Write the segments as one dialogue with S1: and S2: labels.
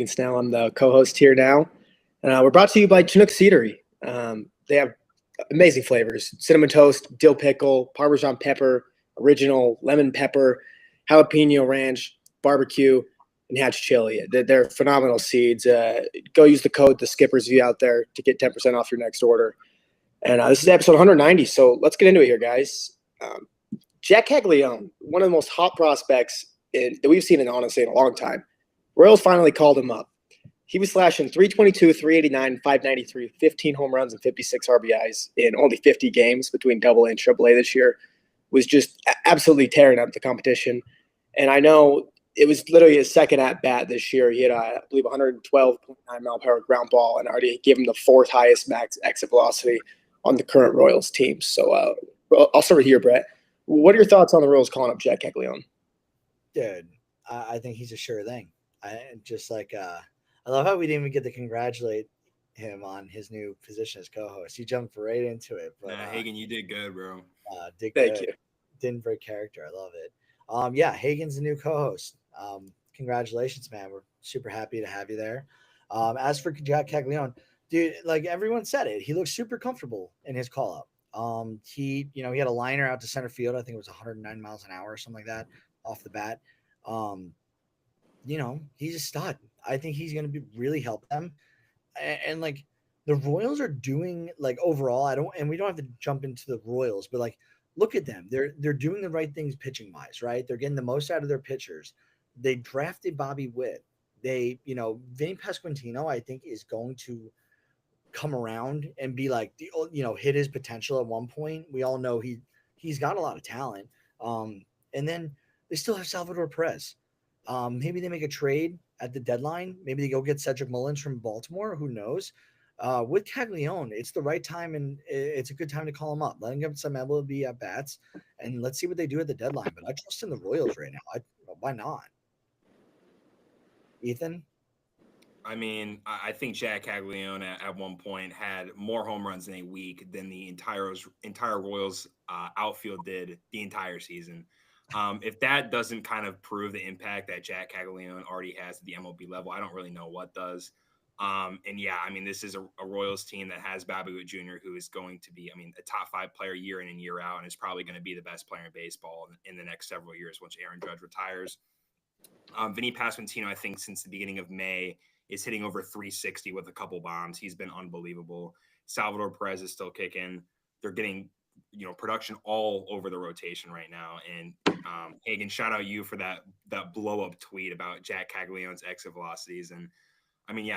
S1: Snell. I'm the co-host here now. We're brought to you by Chinook Seedery. They have amazing flavors: cinnamon toast, dill pickle, Parmesan pepper, original lemon pepper, jalapeno ranch, barbecue, and hatch chili. They're phenomenal seeds. Go use the code, the Skippers View out there to get 10% off your next order. And this is episode 190, so let's get into it here, guys. Jack Caglianone, one of the most hot prospects that we've seen in honestly in a long time. Royals finally called him up. He was slashing 322, 389, 593, 15 home runs and 56 RBIs in only 50 games between AA and AAA this year. Was just absolutely tearing up the competition. And I know it was literally his second at bat this year. He had, I believe, 112.9 mile per hour ground ball and already gave him the fourth highest max exit velocity on the current Royals team. So I'll start with here, Brett. What are your thoughts on the Royals calling up Jack Caglianone?
S2: Dude, I think he's a sure thing. I love how we didn't even get to congratulate him on his new position as co-host. You jumped right into it. But
S3: Hagen, you did good, bro.
S2: Thank you. Didn't break character. I love it. Yeah, Hagen's the new co-host. Congratulations, man. We're super happy to have you there. As for Jack Caglianone, dude, like everyone said it, he looks super comfortable in his call-up. He had a liner out to center field. I think it was 109 miles an hour or something like that off the bat. He's a stud. I think he's going to really help them. And like the Royals are doing like overall, we don't have to jump into the Royals, but like, look at them. They're doing the right things pitching wise, right? They're getting the most out of their pitchers. They drafted Bobby Witt. Vinny Pasquantino, I think, is going to come around and be like, hit his potential at one point. We all know he's got a lot of talent. And then they still have Salvador Perez. Maybe they make a trade at the deadline. Maybe they go get Cedric Mullins from Baltimore. Who knows? With Caglianone, it's the right time, and it's a good time to call him up. Let him get some MLB at bats, and let's see what they do at the deadline. But I trust in the Royals right now. Why not? Ethan?
S3: I mean, I think Jack Caglianone at one point had more home runs in a week than the entire Royals outfield did the entire season. If that doesn't kind of prove the impact that Jack Caglianone already has at the MLB level, I don't really know what does. This is a Royals team that has Bobby Witt Jr., who is going to be, a top 5 player year in and year out, and is probably going to be the best player in baseball in the next several years once Aaron Judge retires. Vinny Pasquantino, I think since the beginning of May, is hitting over 360 with a couple bombs. He's been unbelievable. Salvador Perez is still kicking. They're getting production all over the rotation right now. And Hagen, shout out you for that blow up tweet about Jack Caglianone's exit velocities. And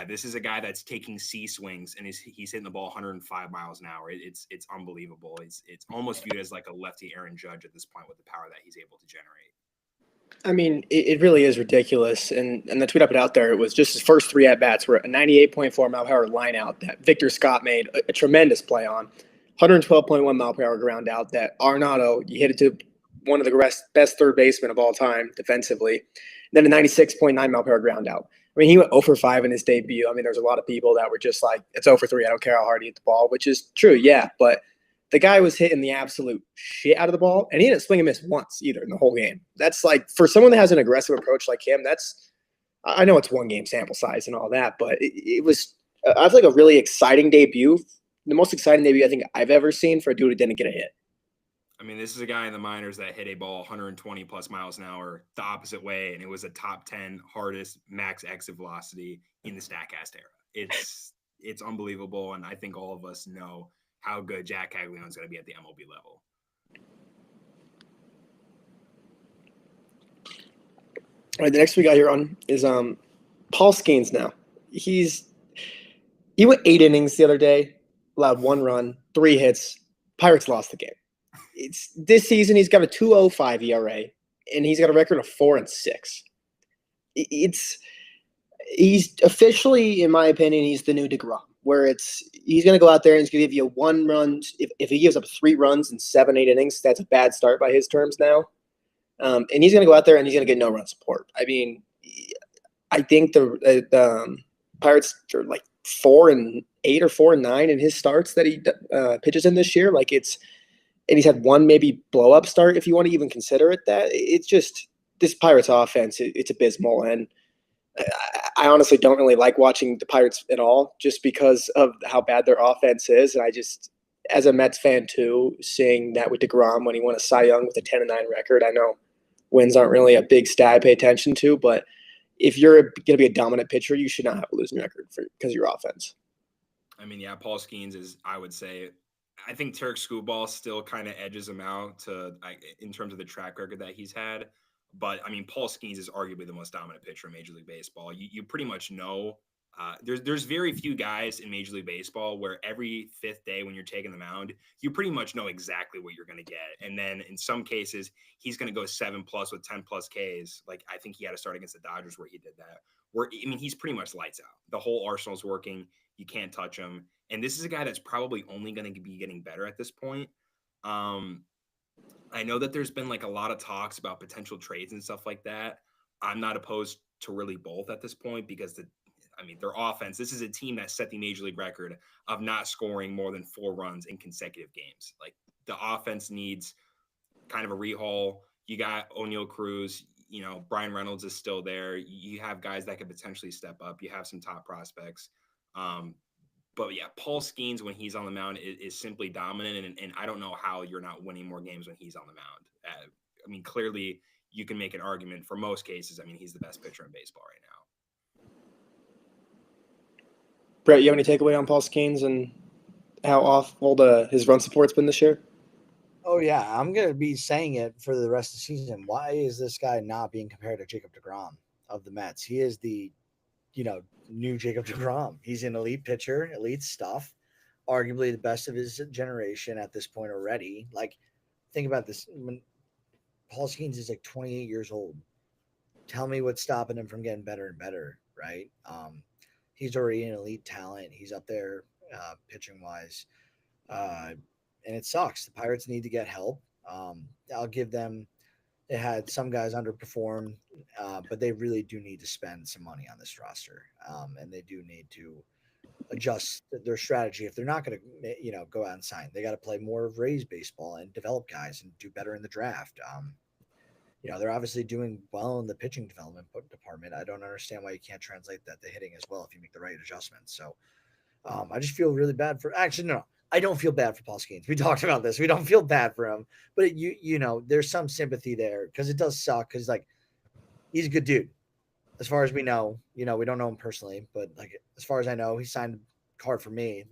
S3: this is a guy that's taking C swings and he's hitting the ball 105 miles an hour. It's unbelievable. It's almost viewed as like a lefty Aaron Judge at this point with the power that he's able to generate.
S1: It really is ridiculous. And the tweet I put out there, it was just his first 3 at-bats were a 98.4 mile per hour line out that Victor Scott made a tremendous play on. 112.1 mile per hour ground out that Arenado, you hit it to one of the best third basemen of all time defensively. And then a 96.9 mile per hour ground out. He went 0 for 5 in his debut. There's a lot of people that were just like, it's 0 for 3. I don't care how hard he hit the ball, which is true, yeah. But the guy was hitting the absolute shit out of the ball, and he didn't swing and miss once either in the whole game. That's like, for someone that has an aggressive approach like him, I know it's 1 game sample size and all that, but it was, I feel like a really exciting debut. The most exciting debut I think I've ever seen for a dude who didn't get a hit.
S3: This is a guy in the minors that hit a ball 120 plus miles an hour the opposite way, and it was a top 10 hardest max exit velocity in the StatCast era. It's unbelievable, and I think all of us know how good Jack Caglianone is going to be at the MLB level.
S1: All right, the next we got here on is Paul Skeens now. He went 8 innings the other day, allowed 1 run, 3 hits. Pirates lost the game. This season he's got a 2.05 ERA, and he's got a record of 4-6. He's officially, in my opinion, he's the new DeGrom, where he's going to go out there and he's going to give you 1 run. If he gives up 3 runs in 7-8 innings, that's a bad start by his terms now. And he's going to go out there and he's going to get no run support. I think the Pirates are like 4-8 or 4-9 in his starts that he pitches in this year. And he's had 1 maybe blow up start, if you want to even consider it that. It's just this Pirates offense. It's abysmal, and I honestly don't really like watching the Pirates at all, just because of how bad their offense is. And I just, as a Mets fan too, seeing that with DeGrom when he won a Cy Young with a 10-9 record, I know wins aren't really a big stat I pay attention to, but if you're going to be a dominant pitcher, you should not have a losing record because of your offense.
S3: I mean, yeah, Paul Skeens is, I would say, I think Tarek Skubal still kind of edges him out in terms of the track record that he's had. But I mean, Paul Skeens is arguably the most dominant pitcher in Major League Baseball. You pretty much know. There's very few guys in Major League Baseball where every fifth day when you're taking the mound, you pretty much know exactly what you're going to get. And then in some cases, he's going to go 7+ with 10+ Ks. Like I think he had to start against the Dodgers where he did that. Where I mean, he's pretty much lights out. The whole arsenal's working. You can't touch him. And this is a guy that's probably only going to be getting better at this point. I know that there's been like a lot of talks about potential trades and stuff like that. I'm not opposed to really both at this point because their offense, this is a team that set the Major League record of not scoring more than 4 runs in consecutive games. Like the offense needs kind of a rehaul. You got O'Neal Cruz, Brian Reynolds is still there. You have guys that could potentially step up. You have some top prospects. But yeah, Paul Skeens, when he's on the mound, is simply dominant. And I don't know how you're not winning more games when he's on the mound. Clearly you can make an argument for most cases. He's the best pitcher in baseball right now.
S1: Brett, you have any takeaway on Paul Skeens and how awful his run support's been this year?
S2: Oh, yeah. I'm going to be saying it for the rest of the season. Why is this guy not being compared to Jacob deGrom of the Mets? He is the new Jacob deGrom. He's an elite pitcher, elite stuff, arguably the best of his generation at this point already. Like, think about this. When Paul Skeens is like 28 years old, tell me what's stopping him from getting better and better, right? He's already an elite talent. He's up there pitching wise. And it sucks. The Pirates need to get help. I'll give them. They had some guys underperform, but they really do need to spend some money on this roster, and they do need to adjust their strategy. If they're not going to, go out and sign, they got to play more of Rays baseball and develop guys and do better in the draft. They're obviously doing well in the pitching development department. I don't understand why you can't translate that to hitting as well if you make the right adjustments. So I just feel really bad for. Actually, no. I don't feel bad for Paul Skeens. We talked about this. We don't feel bad for him, but there's some sympathy there because it does suck. Because he's a good dude, as far as we know. We don't know him personally, but as far as I know, he signed a card for me.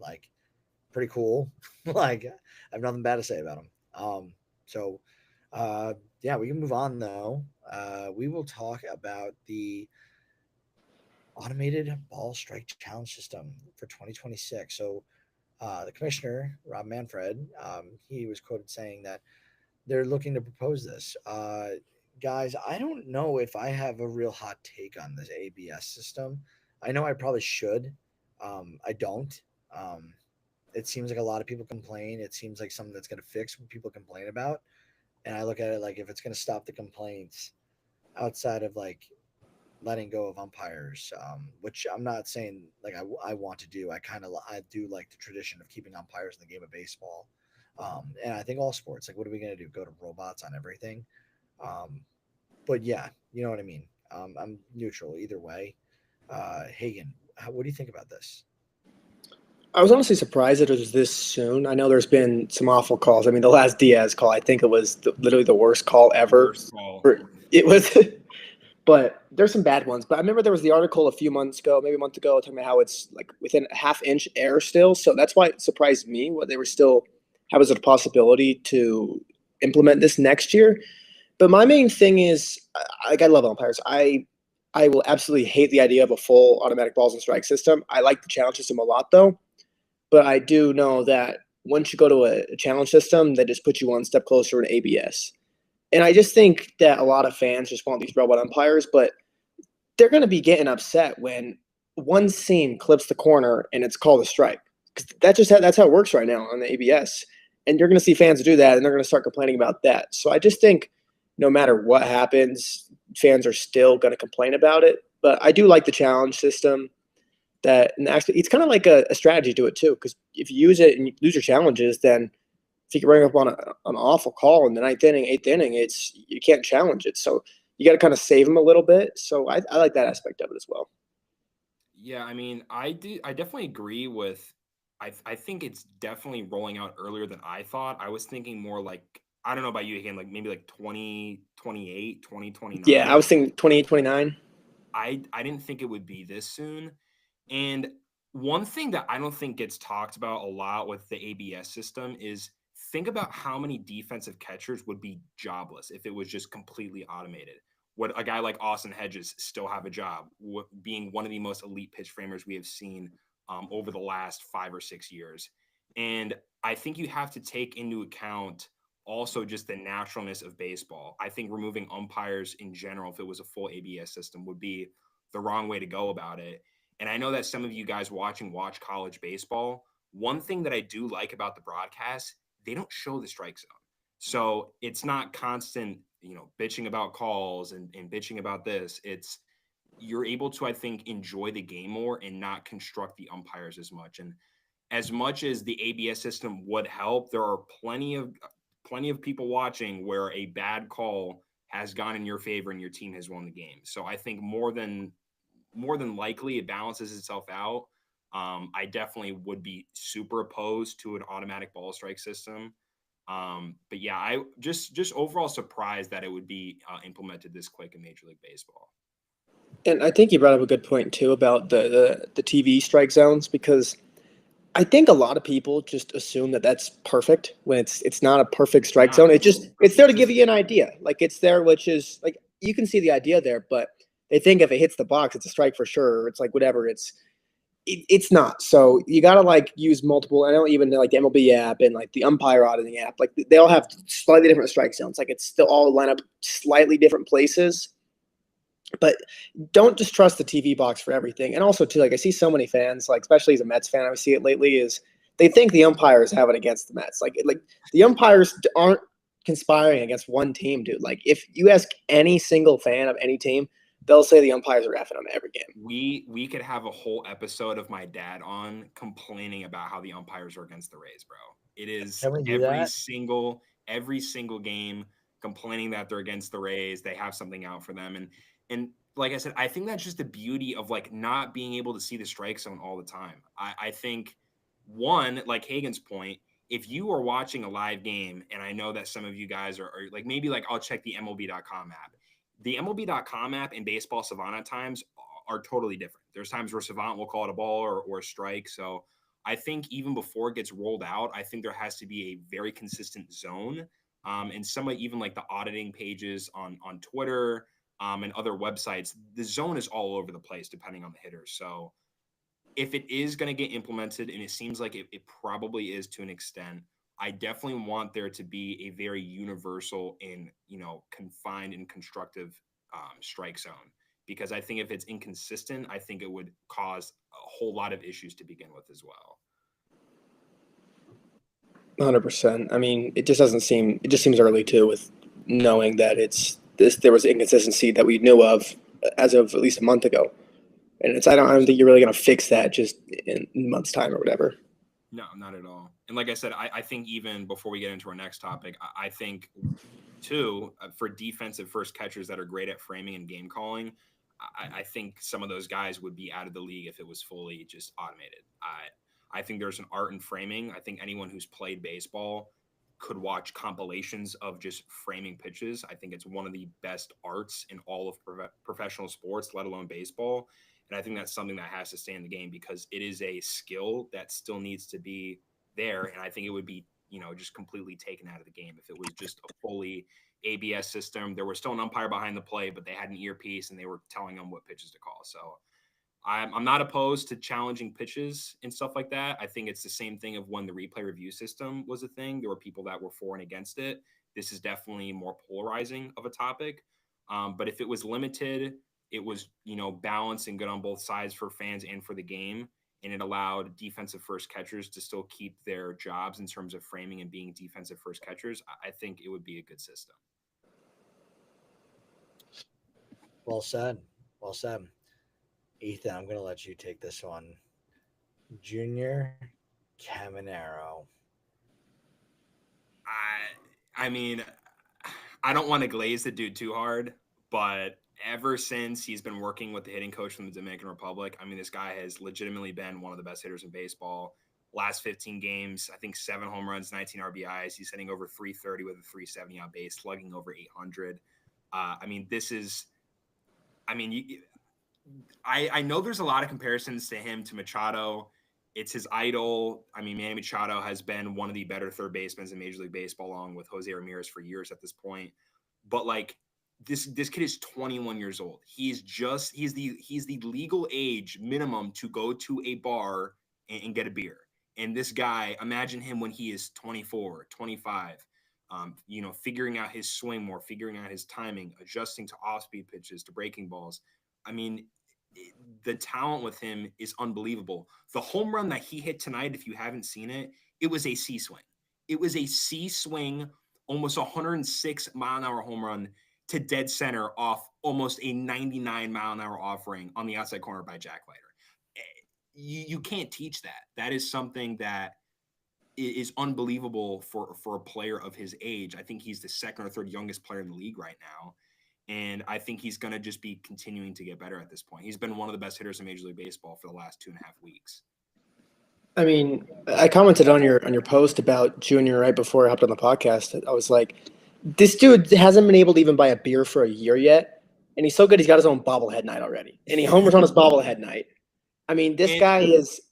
S2: Pretty cool. I have nothing bad to say about him. Yeah, we can move on though. We will talk about the automated ball strike challenge system for 2026. So. The commissioner, Rob Manfred, he was quoted saying that they're looking to propose this. Guys, I don't know if I have a real hot take on this ABS system. I know I probably should. I don't. It seems like a lot of people complain. It seems like something that's going to fix what people complain about. And I look at it like if it's going to stop the complaints outside of letting go of umpires, which I'm not saying I want to do. I do like the tradition of keeping umpires in the game of baseball. And I think all sports, what are we going to do? Go to robots on everything? But yeah, you know what I mean? I'm neutral either way. Hagen, what do you think about this?
S1: I was honestly surprised that it was this soon. I know there's been some awful calls. The last Diaz call, I think it was literally the worst call ever. It was... But there's some bad ones. But I remember there was the article a few months ago, maybe a month ago, talking about how it's within a half-inch air still. So that's why it surprised me what they were still have as a possibility to implement this next year. But my main thing is, I love umpires. I will absolutely hate the idea of a full automatic balls and strike system. I like the challenge system a lot, though. But I do know that once you go to a challenge system, they just put you one step closer to ABS. And I just think that a lot of fans just want these robot umpires, but they're going to be getting upset when one seam clips the corner and it's called a strike. Because that's how it works right now on the ABS. And you're going to see fans do that, and they're going to start complaining about that. So I just think no matter what happens, fans are still going to complain about it. But I do like the challenge system. And actually, it's kind of like a strategy to it too. Because if you use it and you lose your challenges, then if you can bring up on an awful call in the ninth inning, eighth inning, you can't challenge it. So you got to kind of save them a little bit. So I like that aspect of it as well.
S3: Yeah, I mean, I definitely agree with. I think it's definitely rolling out earlier than I thought. I was thinking more like, I don't know about you again, like maybe like 2028,
S1: Yeah, I
S3: 2029.
S1: was thinking 28, 29.
S3: I didn't think it would be this soon. And one thing that I don't think gets talked about a lot with the ABS system is think about how many defensive catchers would be jobless if it was just completely automated. Would a guy like Austin Hedges still have a job, being one of the most elite pitch framers we have seen over the last 5 or 6 years? And I think you have to take into account also just the naturalness of baseball. I think removing umpires in general, if it was a full ABS system, would be the wrong way to go about it. And I know that some of you guys watch college baseball. One thing that I do like about the broadcast, they don't show the strike zone. So it's not constant, bitching about calls and bitching about this. You're able to, I think, enjoy the game more and not construct the umpires as much. And as much as the ABS system would help, there are plenty of people watching where a bad call has gone in your favor and your team has won the game. So I think more than likely it balances itself out. I definitely would be super opposed to an automatic ball strike system. But yeah, I just overall surprised that it would be implemented this quick in Major League Baseball.
S1: And I think you brought up a good point too about the TV strike zones, because I think a lot of people just assume that that's perfect when it's not a perfect strike zone. It's there to give you an idea. Like it's there, which is like you can see the idea there, but they think if it hits the box, it's a strike for sure. Or it's like whatever. It's not. So you got to like use multiple. I know even like the MLB app and like the umpire auditing app, like they all have slightly different strike zones. Like it's still all line up slightly different places. But don't just trust the TV box for everything. And also, too, like I see so many fans, like especially as a Mets fan, I see it lately, is they think the umpires have it against the Mets. Like the umpires aren't conspiring against one team, dude. Like if you ask any single fan of any team, they'll say the umpires are effing them every game.
S3: We could have a whole episode of my dad on complaining about how the umpires are against the Rays, bro. It is
S2: Can we do that?
S3: every single game complaining that they're against the Rays. They have something out for them. And like I said, I think that's just the beauty of like not being able to see the strike zone all the time. I think one, like Hagen's point, if you are watching a live game, and I know that some of you guys are like, maybe like I'll check the MLB.com app. The MLB.com app and Baseball Savant at times are totally different. There's times where Savant will call it a ball or a strike. So I think even before it gets rolled out, I think there has to be a very consistent zone. And some of even like the auditing pages on Twitter and other websites, the zone is all over the place depending on the hitter. So if it is going to get implemented, and it seems like it probably is to an extent, I definitely want there to be a very universal and, confined and constructive strike zone, because I think if it's inconsistent, I think it would cause a whole lot of issues to begin with as well.
S1: 100%. I mean, it just seems early too, with knowing that there was inconsistency that we knew of as of at least a month ago. And I don't think you're really going to fix that just in months' time or whatever.
S3: No, not at all. And like I said, I think even before we get into our next topic, I think too, for defensive first catchers that are great at framing and game calling, I think some of those guys would be out of the league if it was fully just automated. I think there's an art in framing. I think anyone who's played baseball could watch compilations of just framing pitches. I think it's one of the best arts in all of professional sports, let alone baseball. And I think that's something that has to stay in the game, because it is a skill that still needs to be there. And I think it would be, just completely taken out of the game if it was just a fully ABS system. There was still an umpire behind the plate, but they had an earpiece and they were telling them what pitches to call. So I'm not opposed to challenging pitches and stuff like that. I think it's the same thing of when the replay review system was a thing. There were people that were for and against it. This is definitely more polarizing of a topic. But if it was limited, it was, balanced and good on both sides for fans and for the game. And it allowed defensive first catchers to still keep their jobs in terms of framing and being defensive first catchers. I think it would be a good system.
S2: Well said. Well said. Ethan, I'm going to let you take this one. Junior Caminero.
S3: I mean, I don't want to glaze the dude too hard, But ever since he's been working with the hitting coach from the Dominican Republic, I mean, this guy has legitimately been one of the best hitters in baseball. Last 15 games, I think 7 home runs, 19 RBIs. He's hitting over 330 with a 370 on base, slugging over 800. I mean, this is, I mean, I know there's a lot of comparisons to him to Machado. It's his idol. I mean, Manny Machado has been one of the better third basemen in Major League Baseball, along with Jose Ramirez for years at this point. But like this kid is 21 years old. He's the legal age minimum to go to a bar and get a beer. And this guy, imagine him when he is 24, 25, figuring out his swing more, figuring out his timing, adjusting to off-speed pitches, to breaking balls. I mean, the talent with him is unbelievable. The home run that he hit tonight, if you haven't seen it, it was a C swing. It was a C swing, almost 106 mile an hour home run to dead center off almost a 99 mile an hour offering on the outside corner by Jack Leiter. You can't teach that. That is something that is unbelievable for a player of his age. I think he's the second or third youngest player in the league right now. And I think he's going to just be continuing to get better at this point. He's been one of the best hitters in Major League Baseball for the last 2.5 weeks.
S1: I mean, I commented on your post about Junior right before I hopped on the podcast. I was like, this dude hasn't been able to even buy a beer for a year yet, and he's so good he's got his own bobblehead night already. And he homers on his bobblehead night. I mean, this guy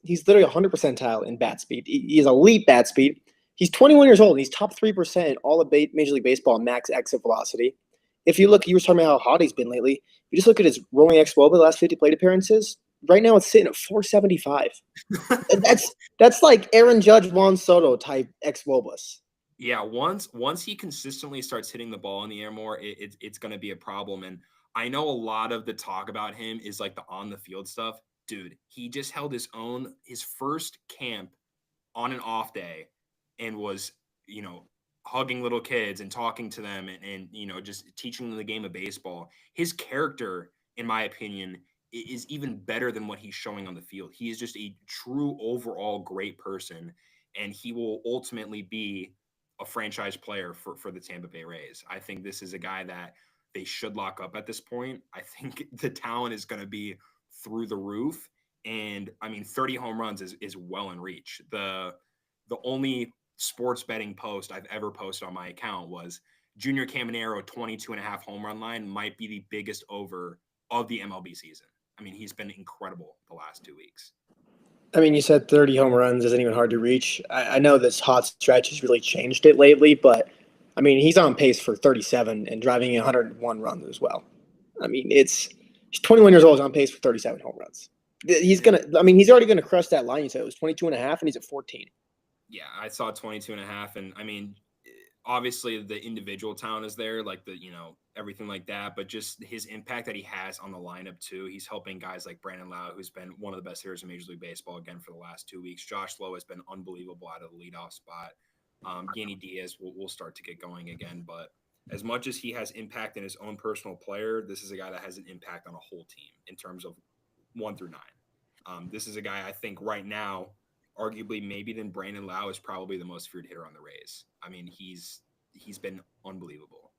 S1: he's literally 100 percentile in bat speed. He is elite bat speed. He's 21 years old, and he's top 3% in all of Major League Baseball max exit velocity. If you look, you were talking about how hot he's been lately. If you just look at his rolling xWOBA the last 50 plate appearances, right now it's sitting at 475. that's like Aaron Judge, Juan Soto type xWOBAs.
S3: Yeah, once he consistently starts hitting the ball in the air more, it's going to be a problem. And I know a lot of the talk about him is like the on the field stuff. Dude, he just held his first camp on an off day and was, hugging little kids and talking to them and just teaching them the game of baseball. His character, in my opinion, is even better than what he's showing on the field. He is just a true overall great person, and he will ultimately be a franchise player for the Tampa Bay Rays. I think this is a guy that they should lock up at this point. I think the talent is going to be through the roof. And I mean, 30 home runs is well in reach. The only sports betting post I've ever posted on my account was Junior Caminero 22.5 home run line might be the biggest over of the MLB season. I mean, he's been incredible the last 2 weeks.
S1: I mean, you said 30 home runs isn't even hard to reach. I know this hot stretch has really changed it lately, but I mean, he's on pace for 37 and driving 101 runs as well. I mean, he's 21 years old, he's on pace for 37 home runs. He's already going to crush that line. You said it was 22.5 and he's at 14.
S3: Yeah, I saw 22.5. And I mean, obviously the individual talent is there, like everything like that, but just his impact that he has on the lineup too. He's helping guys like Brandon Lau, who's been one of the best hitters in Major League Baseball again for the last 2 weeks. Josh Lowe has been unbelievable out of the leadoff spot. Yandy Diaz will start to get going again, but as much as he has impact in his own personal player, this is a guy that has an impact on a whole team in terms of 1 through 9. This is a guy I think right now, arguably maybe than Brandon Lau, is probably the most feared hitter on the Rays. I mean, he's been unbelievable.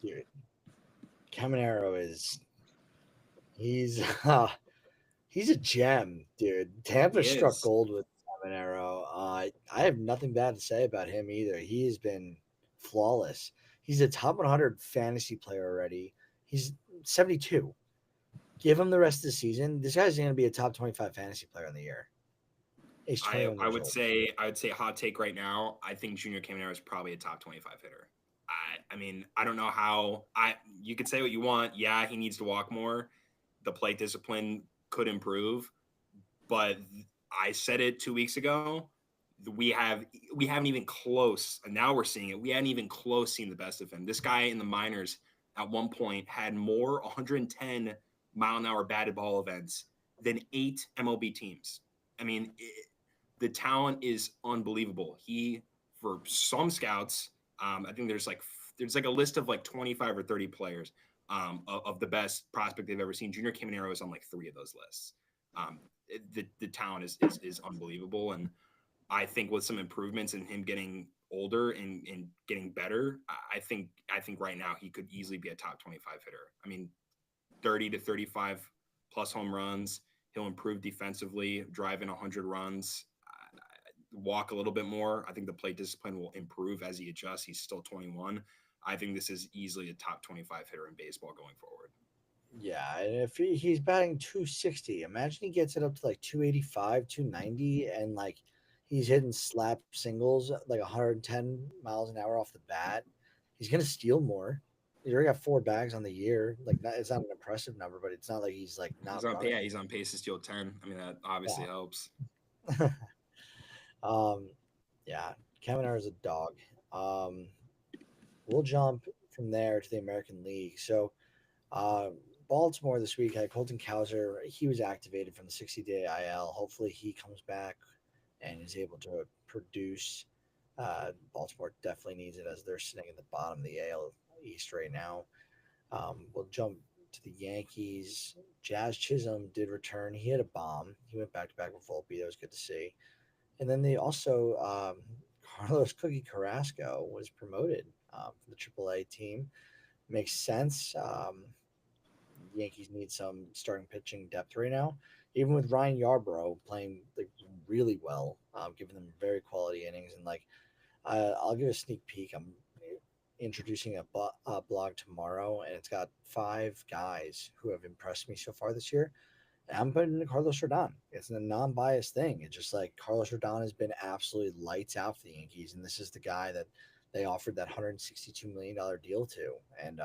S2: Dude, Caminero he's a gem, dude. Tampa struck gold with Caminero. I have nothing bad to say about him either. He has been flawless. He's a top 100 fantasy player already. He's 72. Give him the rest of the season. This guy's going to be a top 25 fantasy player in the year. He's 21
S3: I
S2: years
S3: would
S2: old.
S3: say hot take right now. I think Junior Caminero is probably a top 25 hitter. I mean, I don't know how you could say what you want. Yeah, he needs to walk more. The plate discipline could improve, but I said it 2 weeks ago. We haven't even close. And now we're seeing it. We hadn't even close seen the best of him. This guy in the minors at one point had more 110 mile an hour batted ball events than 8 MLB teams. I mean, the talent is unbelievable. For some scouts, I think there's like a list of like 25 or 30 players of the best prospect they've ever seen. Junior Caminero is on like 3 of those lists. The talent is unbelievable, and I think with some improvements in him getting older and getting better, I think right now he could easily be a top 25 hitter. I mean, 30 to 35 plus home runs. He'll improve defensively, drive in 100 runs, walk a little bit more. I think the plate discipline will improve as he adjusts. He's still 21. I think this is easily a top 25 hitter in baseball going forward.
S2: Yeah, and if he's batting 260, imagine he gets it up to like 285, 290, and like he's hitting slap singles like 110 miles an hour off the bat. He's gonna steal more. He already got 4 bags on the year. Like, it's not an impressive number, but it's not like he's like not running.
S3: He's on pace to steal 10. I mean, that obviously helps.
S2: um, yeah, Kevin is a dog. Um, we'll jump from there to the American League. So, uh, Baltimore this week had Colton Cowser. He was activated from the 60-day IL. Hopefully, he comes back and is able to produce. Baltimore definitely needs it as they're sitting at the bottom of the AL East right now. We'll jump to the Yankees. Jazz Chisholm did return. He had a bomb. He went back to back with Volpe. That was good to see. And then they also Carlos Cookie Carrasco was promoted from the AAA team. Makes sense. Yankees need some starting pitching depth right now. Even with Ryan Yarbrough playing like really well, giving them very quality innings, and like I'll give a sneak peek. I'm introducing a blog tomorrow, and it's got 5 guys who have impressed me so far this year. I'm putting Carlos Rodon. It's a non-biased thing. It's just like Carlos Rodon has been absolutely lights out for the Yankees, and this is the guy that they offered that $162 million deal to. And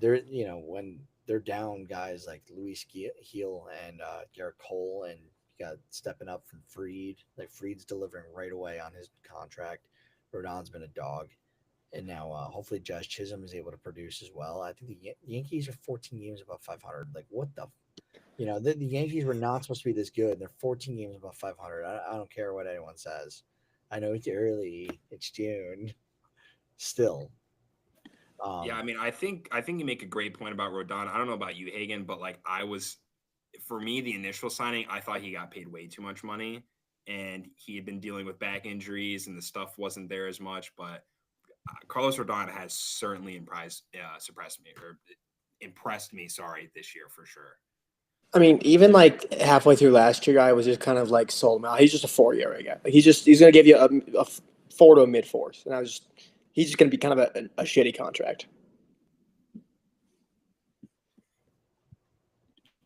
S2: they're when they're down guys like Luis Gil and Garrett Cole, and you got stepping up from Fried. Like Fried's delivering right away on his contract. Rodon's been a dog. And now hopefully Jazz Chisholm is able to produce as well. I think the Yankees are 14 games above 500. Like, what the the Yankees were not supposed to be this good. They're 14 games above 500. I don't care what anyone says. I know it's early. It's June. Still.
S3: Yeah, I mean, I think you make a great point about Rodon. I don't know about you, Hagen, but like for me, the initial signing, I thought he got paid way too much money, and he had been dealing with back injuries, and the stuff wasn't there as much. But Carlos Rodon has certainly impressed me. Sorry, this year for sure.
S1: I mean, even like halfway through last year, I was just kind of like sold him out. He's just a 4 ERA guy. Like he's going to give you a 4 to a mid 4s, and he's just going to be kind of a shitty contract.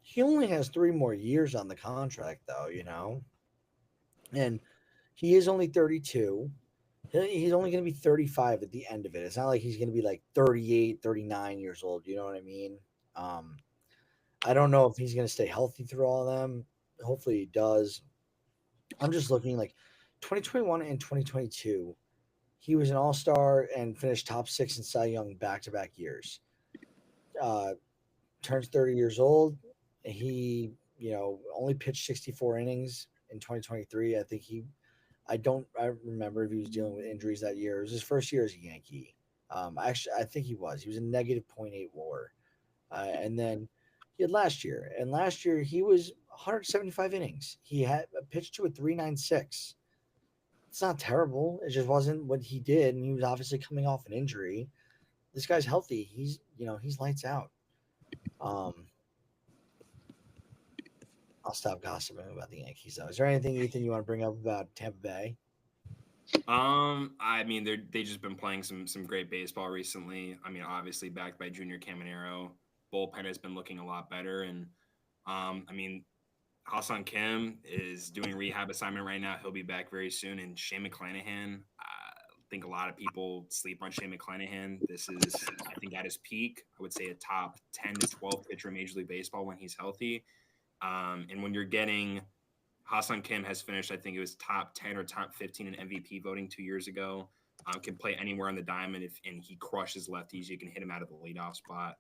S2: He only has 3 more years on the contract, though, and he is only 32. He's only going to be 35 at the end of it. It's not like he's going to be like 38, 39 years old. You know what I mean? I don't know if he's going to stay healthy through all of them. Hopefully he does. I'm just looking like 2021 and 2022. He was an all-star and finished top 6 in Cy Young back-to-back years. Turns 30 years old. He, only pitched 64 innings in 2023. I remember if he was dealing with injuries that year. It was his first year as a Yankee. Actually, I think he was. He was a negative .8 WAR. And then he had last year. And last year he was 175 innings. He had pitched to a 3.96. It's not terrible. It just wasn't what he did. And he was obviously coming off an injury. This guy's healthy. He's lights out. I'll stop gossiping about the Yankees, though. Is there anything, Ethan, you want to bring up about Tampa Bay?
S3: I mean, they just been playing some great baseball recently. I mean, obviously backed by Junior Caminero. Bullpen has been looking a lot better, and I mean, Ha-Seong Kim is doing a rehab assignment right now. He'll be back very soon. And Shane McClanahan, I think a lot of people sleep on Shane McClanahan. This is, I think, at his peak. I would say a top 10 to 12 pitcher in Major League Baseball when he's healthy. And when you're getting Ha-Seong Kim has finished, I think it was top 10 or top 15 in MVP voting 2 years ago. Can play anywhere on the diamond and he crushes lefties. You can hit him out of the leadoff spot.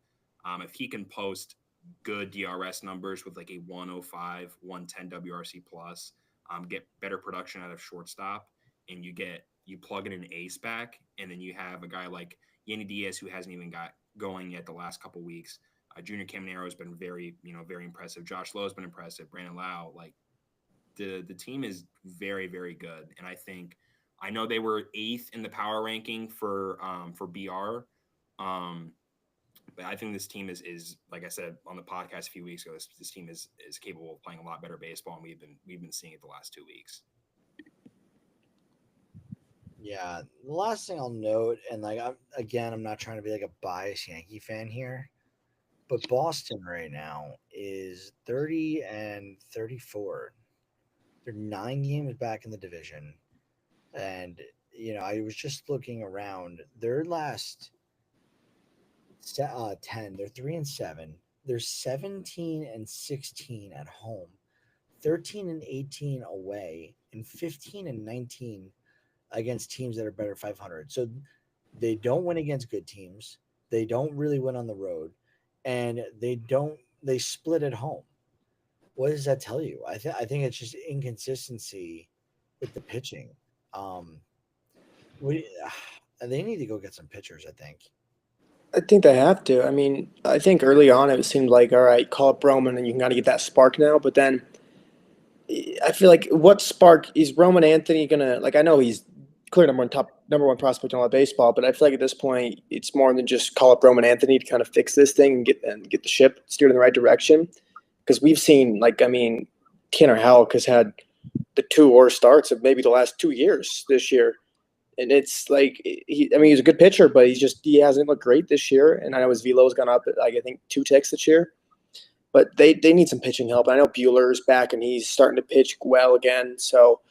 S3: If he can post good DRS numbers with like a 105, 110 WRC plus, get better production out of shortstop, and you plug in an ace back, and then you have a guy like Yandy Diaz who hasn't even got going yet the last couple weeks. Junior Caminero has been very impressive. Josh Lowe has been impressive. Brandon Lau, like the team is very, very good. And I think I know they were 8th in the power ranking for BR. But I think this team is like I said on the podcast a few weeks ago, this team is capable of playing a lot better baseball, and we've been seeing it the last 2 weeks.
S2: Yeah, the last thing I'll note, and like I'm not trying to be like a biased Yankee fan here, but Boston right now is 30-34. They're 9 games back in the division, and I was just looking around. Their last 10, they're 3-7. They're 17-16 at home, 13-18 away, and 15-19 against teams that are better 500. So they don't win against good teams. They don't really win on the road, and they split at home. What does that tell you? I think it's just inconsistency with the pitching. We they need to go get some pitchers, I think.
S1: I think they have to. I mean, I think early on it seemed like, all right, call up Roman and you can kind of get that spark now. But then I feel like what spark is Roman Anthony gonna like? I know he's clear number one prospect in all of baseball, but I feel like at this point it's more than just call up Roman Anthony to kind of fix this thing and get the ship steered in the right direction. Because we've seen Tanner Houck has had the 2 worst starts of maybe the last 2 years this year. And it's like he's a good pitcher, but he hasn't looked great this year. And I know his velo's gone up I think 2 ticks this year. But they need some pitching help. I know Bueller's back and he's starting to pitch well again. So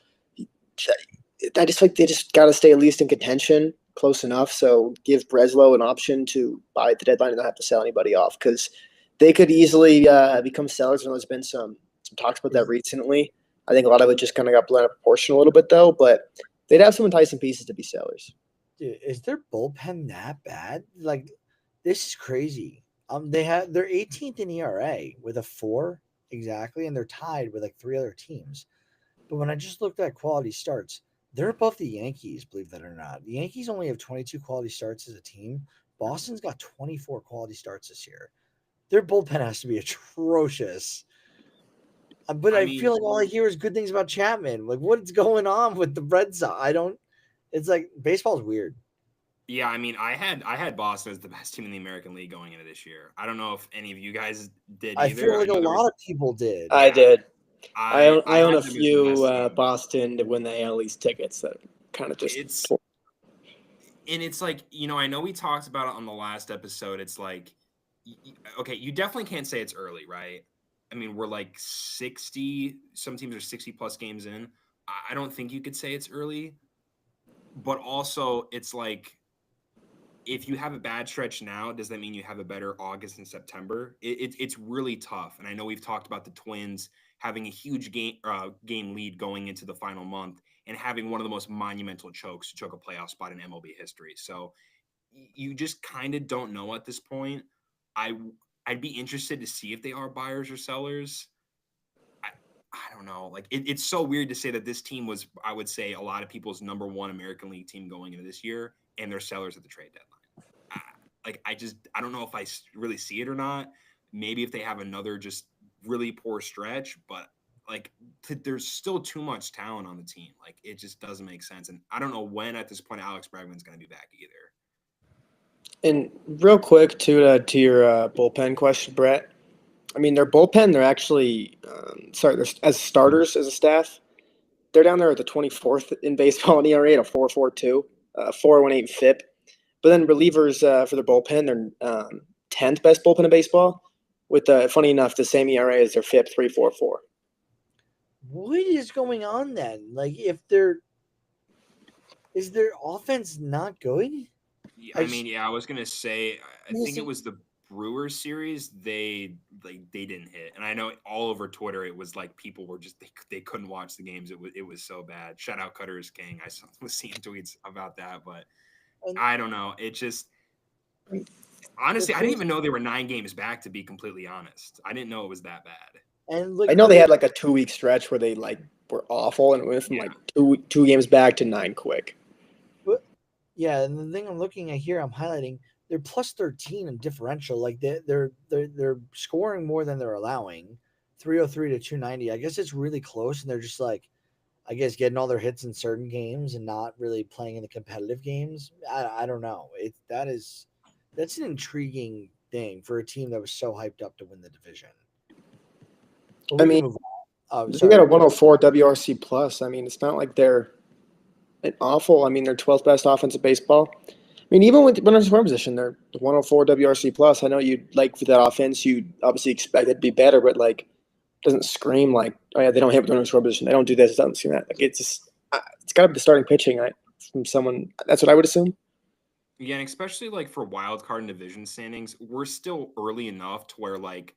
S1: I just like they just got to stay at least in contention, close enough. So give Breslow an option to buy at the deadline and not have to sell anybody off because they could easily become sellers. And there's been some talks about that recently. I think a lot of it just kind of got blown out of proportion a little bit though, but they'd have some enticing pieces to be sellers.
S2: Dude, is their bullpen that bad? Like, this is crazy. They're 18th in ERA with a 4 exactly, and they're tied with like 3 other teams. But when I just looked at quality starts, they're above the Yankees, believe that or not. The Yankees only have 22 quality starts as a team. Boston's got 24 quality starts this year. Their bullpen has to be atrocious. But I feel like all I hear is good things about Chapman. Like, what is going on with the Red Sox? It's like baseball's weird.
S3: Yeah, I mean, I had Boston as the best team in the American League going into this year. I don't know if any of you guys did either.
S2: I feel like a lot of people did.
S1: I did. I own
S3: had
S1: a
S3: them as the
S1: few
S3: best team.
S1: Boston to win the AL East tickets that kind of just.
S3: And it's like, I know we talked about it on the last episode. It's like, okay, you definitely can't say it's early, right? I mean, we're like 60, some teams are 60 plus games in. I don't think you could say it's early, but also it's like, if you have a bad stretch now, does that mean you have a better August and September? It's really tough. And I know we've talked about the Twins having a huge game lead going into the final month and having one of the most monumental chokes to choke a playoff spot in MLB history. So you just kind of don't know at this point. I'd be interested to see if they are buyers or sellers. I don't know. Like it's so weird to say that this team was, I would say, a lot of people's number 1 American League team going into this year, and they're sellers at the trade deadline. I don't know if I really see it or not. Maybe if they have another just really poor stretch, but there's still too much talent on the team. Like it just doesn't make sense. And I don't know when at this point Alex Bregman's going to be back either.
S1: And real quick to your bullpen question, Brett. I mean, their bullpen, they're actually as starters as a staff, they're down there at the 24th in baseball in ERA at a 4.42, 4.18 FIP. But then relievers for their bullpen, they're 10th best bullpen in baseball with, funny enough, the same ERA as their FIP, 3.44.
S2: What is going on then? Like, is their offense not good?
S3: I was gonna say, I think it was the Brewers series. They didn't hit, and I know all over Twitter it was like people were just they couldn't watch the games. It was so bad. Shout out Cutter is King. I was seeing tweets about that, but I don't know. It just honestly, I didn't even know they were 9 games back. To be completely honest, I didn't know it was that bad.
S2: And look,
S1: I know they had like a 2-week stretch where they were awful, and it went from two games back to 9 quick.
S2: Yeah, and the thing I'm looking at here, I'm highlighting, they're plus 13 in differential. Like they're scoring more than they're allowing, 303 to 290. I guess it's really close, and they're just like, I guess getting all their hits in certain games and not really playing in the competitive games. I don't know. That's an intriguing thing for a team that was so hyped up to win the division. But
S1: I
S2: we can
S1: mean,
S2: move on. Oh,
S1: they
S2: sorry.
S1: got a 104 WRC plus. I mean, it's not like they're awful. I mean, they're 12th best offensive baseball. I mean, even with runners in scoring position, they're 104 WRC plus. I know you'd like for that offense, you obviously expect it to be better, but like, it doesn't scream like, oh yeah, they don't hit with runners in scoring position. They don't do this. It doesn't seem that. Like, it's just, it's got to be the starting pitching from someone. That's what I would assume.
S3: Yeah, and especially like for wild card and division standings, we're still early enough to where like,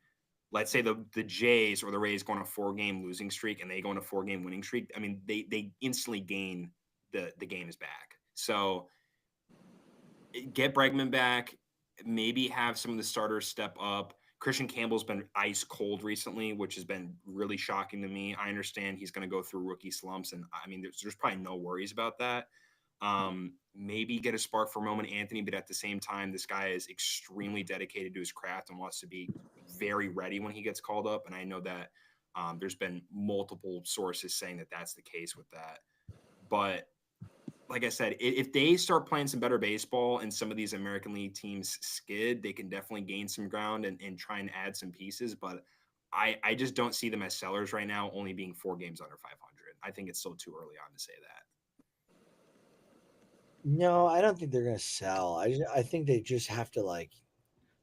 S3: let's say the Jays or the Rays go on a 4-game losing streak and they go on a 4-game winning streak. I mean, they instantly gain the games back. So get Bregman back, maybe have some of the starters step up. Christian Campbell's been ice cold recently, which has been really shocking to me. I understand he's going to go through rookie slumps, and I mean, there's probably no worries about that. Maybe get a spark for Roman Anthony, but at the same time, this guy is extremely dedicated to his craft and wants to be very ready when he gets called up. And I know that there's been multiple sources saying that that's the case with that. But like I said, if they start playing some better baseball and some of these American League teams skid, they can definitely gain some ground and try and add some pieces. But I just don't see them as sellers right now, only being 4 games under 500. I think it's still too early on to say that.
S2: No, I don't think they're going to sell. I think they just have to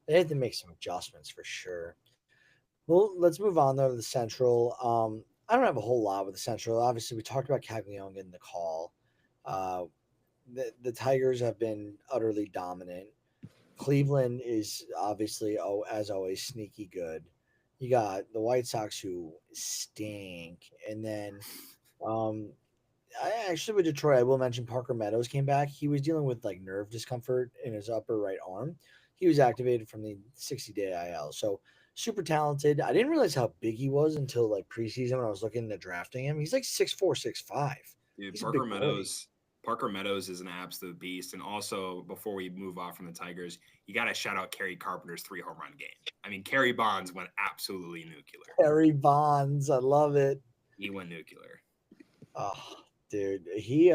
S2: they have to make some adjustments for sure. Well, let's move on though to the Central. I don't have a whole lot with the Central. Obviously, we talked about Caglione getting the call. Uh, the Tigers have been utterly dominant. Cleveland is obviously, as always, sneaky good. You got the White Sox who stink, and then I actually with Detroit, I will mention Parker Meadows came back. He was dealing with like nerve discomfort in his upper right arm. He was activated from the 60-day IL. So super talented. I didn't realize how big he was until like preseason when I was looking into drafting him. He's like 6'4", 6'5".
S3: Dude,
S2: He's a big boy.
S3: Parker Meadows is an absolute beast. And also, before we move off from the Tigers, you got to shout out Kerry Carpenter's 3 home run game. I mean, Kerry Bonds went absolutely nuclear.
S2: Kerry Bonds, I love it.
S3: He went nuclear.
S2: Oh, dude, he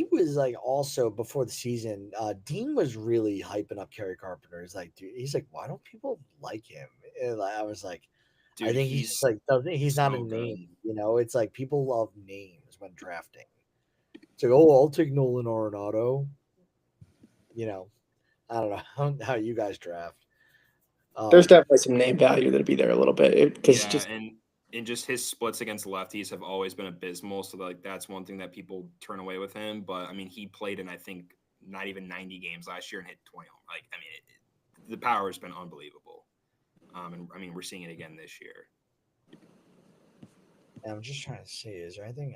S2: was like also before the season. Dean was really hyping up Kerry Carpenter. He's like, dude, he's like, why don't people like him? And I was like, dude, I think he's just like he's not a name. You know, it's like people love names when drafting. It's like, oh, I'll take Nolan Arenado. You know, I don't know how you guys draft.
S1: There's definitely some name value that'd be there a little bit because
S3: and just his splits against lefties have always been abysmal. So like that's one thing that people turn away with him. But I mean, he played in I think not even 90 games last year and hit 20 home. Like I mean, the power has been unbelievable. And I mean, we're seeing it again this year.
S2: I'm just trying to see, is there anything?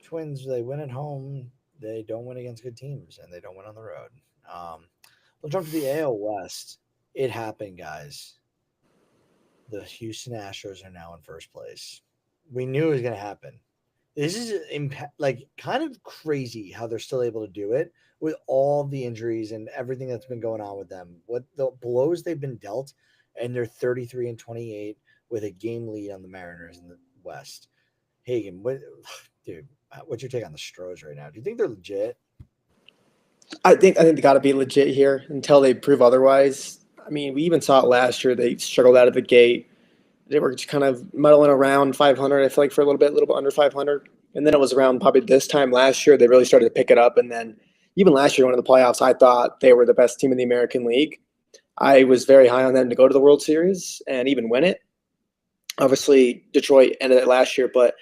S2: Twins, they win at home. They don't win against good teams, and they don't win on the road. We'll jump to the AL West. It happened, guys. The Houston Astros are now in first place. We knew it was going to happen. This is kind of crazy how they're still able to do it with all the injuries and everything that's been going on with them. What the blows they've been dealt, and they're 33-28 with a game lead on the Mariners in the West. Hagen, what's your take on the Stros right now? Do you think they're legit?
S1: I think they got to be legit here until they prove otherwise. I mean, we even saw it last year. They struggled out of the gate. They were just kind of muddling around 500, I feel like, for a little bit under 500. And then it was around probably this time last year, they really started to pick it up. And then even last year, going to the playoffs, I thought they were the best team in the American League. I was very high on them to go to the World Series and even win it. Obviously, Detroit ended it last year. But,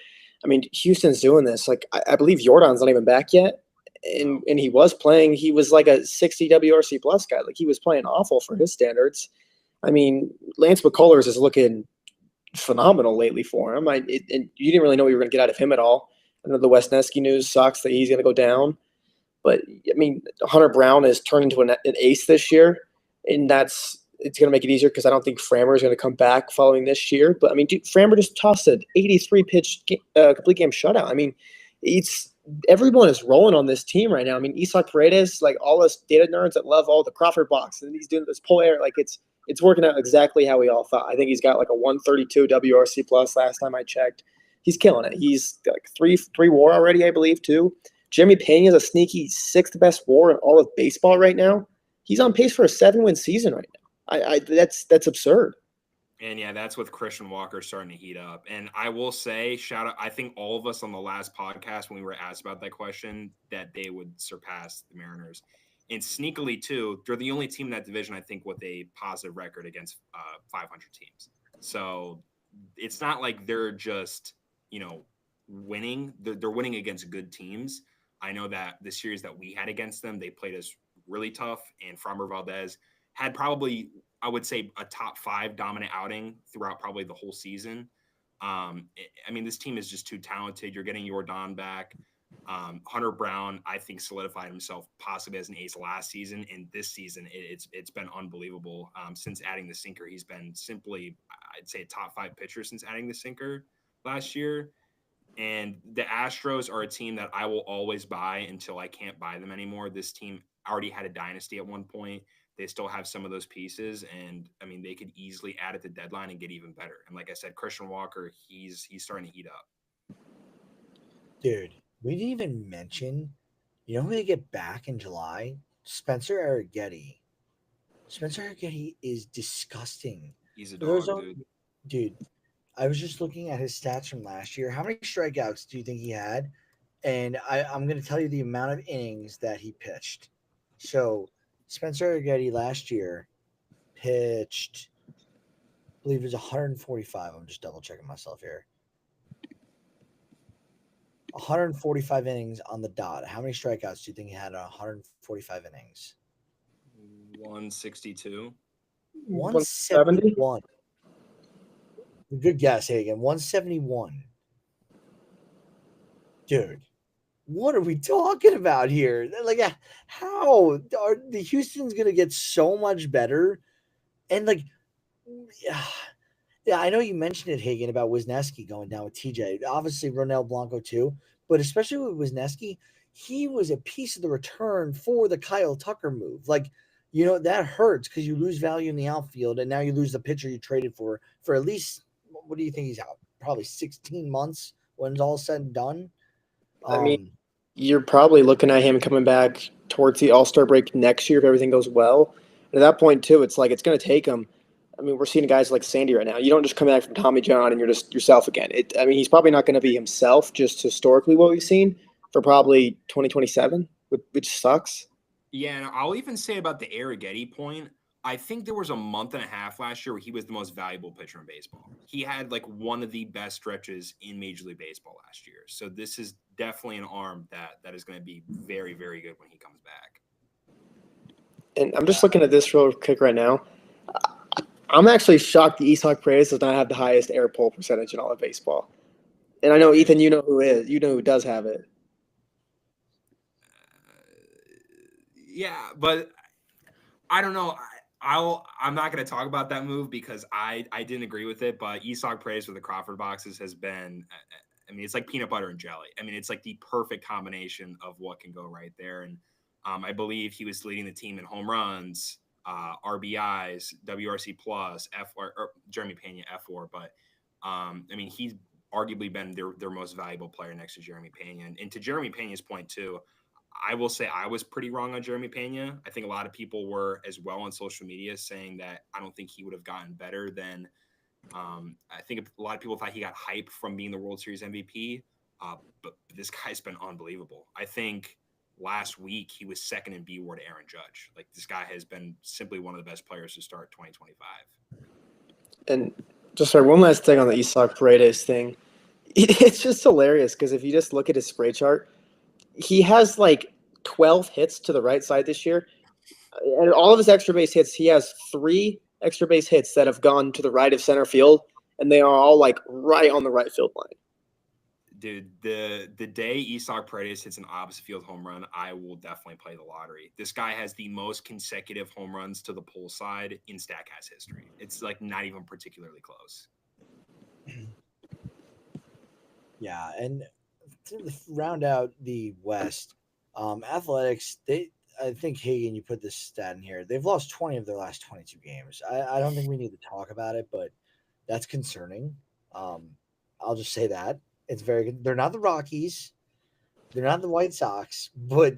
S1: I mean, Houston's doing this. Like, I believe Jordan's not even back yet. And he was playing. He was like a 60 WRC plus guy. Like, he was playing awful for his standards. I mean, Lance McCullers is looking phenomenal lately for him. And you didn't really know what you were going to get out of him at all. I know the Wesneski news sucks that he's going to go down. But, I mean, Hunter Brown is turning to an ace this year. And it's going to make it easier because I don't think Framber is going to come back following this year. But, I mean, dude, Framber just tossed an 83-pitch complete game shutout. I mean, everyone is rolling on this team right now. I mean, Isaac Paredes, like all us data nerds that love all the Crawford box, and he's doing this pull air. Like it's working out exactly how we all thought. I think he's got like a 132 WRC plus last time I checked. he's killing it. He's got like three WAR already, I believe, too. Jeremy Pena is a sneaky sixth best WAR in all of baseball right now. He's on pace for a 7-win season right now. That's absurd.
S3: And yeah, that's with Christian Walker starting to heat up. And I will say, shout out, I think all of us on the last podcast, when we were asked about that question, that they would surpass the Mariners. And sneakily, too, they're the only team in that division, I think, with a positive record against 500 teams. So it's not like they're just, winning. They're winning against good teams. I know that the series that we had against them, they played us really tough. And Framber Valdez had probably, I would say, a top 5 dominant outing throughout probably the whole season. This team is just too talented. You're getting Yordan back. Hunter Brown, I think, solidified himself possibly as an ace last season. And this season, it's been unbelievable. Since adding the sinker, he's been simply, I'd say, a top 5 pitcher since adding the sinker last year. And the Astros are a team that I will always buy until I can't buy them anymore. This team already had a dynasty at one point. They still have some of those pieces, and they could easily add at the deadline and get even better. And like I said, Christian Walker, he's starting to heat up.
S2: Dude, we didn't even mention, who they get back in July? Spencer Arrighetti. Spencer Arrighetti is disgusting.
S3: He's a dog,
S2: dude. I was just looking at his stats from last year. How many strikeouts do you think he had? And I'm going to tell you the amount of innings that he pitched. So Spencer Arrighetti last year pitched, I believe it was 145. I'm just double checking myself here. 145 innings on the dot. How many strikeouts do you think he had on 145 innings?
S3: 162.
S2: 171. Good guess, Hagen. 171. Dude, what are we talking about here? Like, how are the Houston's going to get so much better? And yeah, I know you mentioned it, Hagen, about Wisniewski going down with TJ. Obviously, Ronel Blanco too, but especially with Wisniewski, he was a piece of the return for the Kyle Tucker move. That hurts because you lose value in the outfield, and now you lose the pitcher you traded for at least, what do you think he's out? Probably 16 months when it's all said and done.
S1: You're probably looking at him coming back towards the All-Star break next year if everything goes well. And at that point, too, it's like it's going to take him. We're seeing guys like Sandy right now. You don't just come back from Tommy John and you're just yourself again. He's probably not going to be himself, just historically what we've seen, for probably 2027, which sucks.
S3: Yeah, and I'll even say about the Arrighetti point, I think there was a month and a half last year where he was the most valuable pitcher in baseball. He had one of the best stretches in Major League Baseball last year. So this is definitely an arm that is going to be very, very good when he comes back.
S1: And I'm just looking at this real quick right now. I'm actually shocked the Isak Paredes does not have the highest air pull percentage in all of baseball. And I know, Ethan, you know who does have it.
S3: Yeah, but I don't know. I'm not going to talk about that move because I didn't agree with it. But Isak Paredes with the Crawford boxes has been, it's like peanut butter and jelly. it's like the perfect combination of what can go right there. And I believe he was leading the team in home runs, RBIs, WRC plus, F4, or Jeremy Pena F4. But he's arguably been their most valuable player next to Jeremy Pena. And to Jeremy Pena's point too, I will say I was pretty wrong on Jeremy Pena. I think a lot of people were as well on social media saying that I don't think he would have gotten better than I think a lot of people thought he got hype from being the World Series MVP. But this guy's been unbelievable. I think last week he was second in B WAR to Aaron Judge. This guy has been simply one of the best players to start 2025.
S1: And just one last thing on the Isak Paredes thing. It's just hilarious because if you just look at his spray chart, he has 12 hits to the right side this year. And all of his extra base hits, he has 3 extra base hits that have gone to the right of center field, and they are all right on the right field line.
S3: Dude, the day Isak Paredes hits an opposite field home run, I will definitely play the lottery. This guy has the most consecutive home runs to the pull side in StatCast history. It's not even particularly close.
S2: Yeah, and to round out the West, Athletics, I think, Hagen, you put this stat in here. They've lost 20 of their last 22 games. I don't think we need to talk about it, but that's concerning. I'll just say that. It's very good. They're not the Rockies. They're not the White Sox, but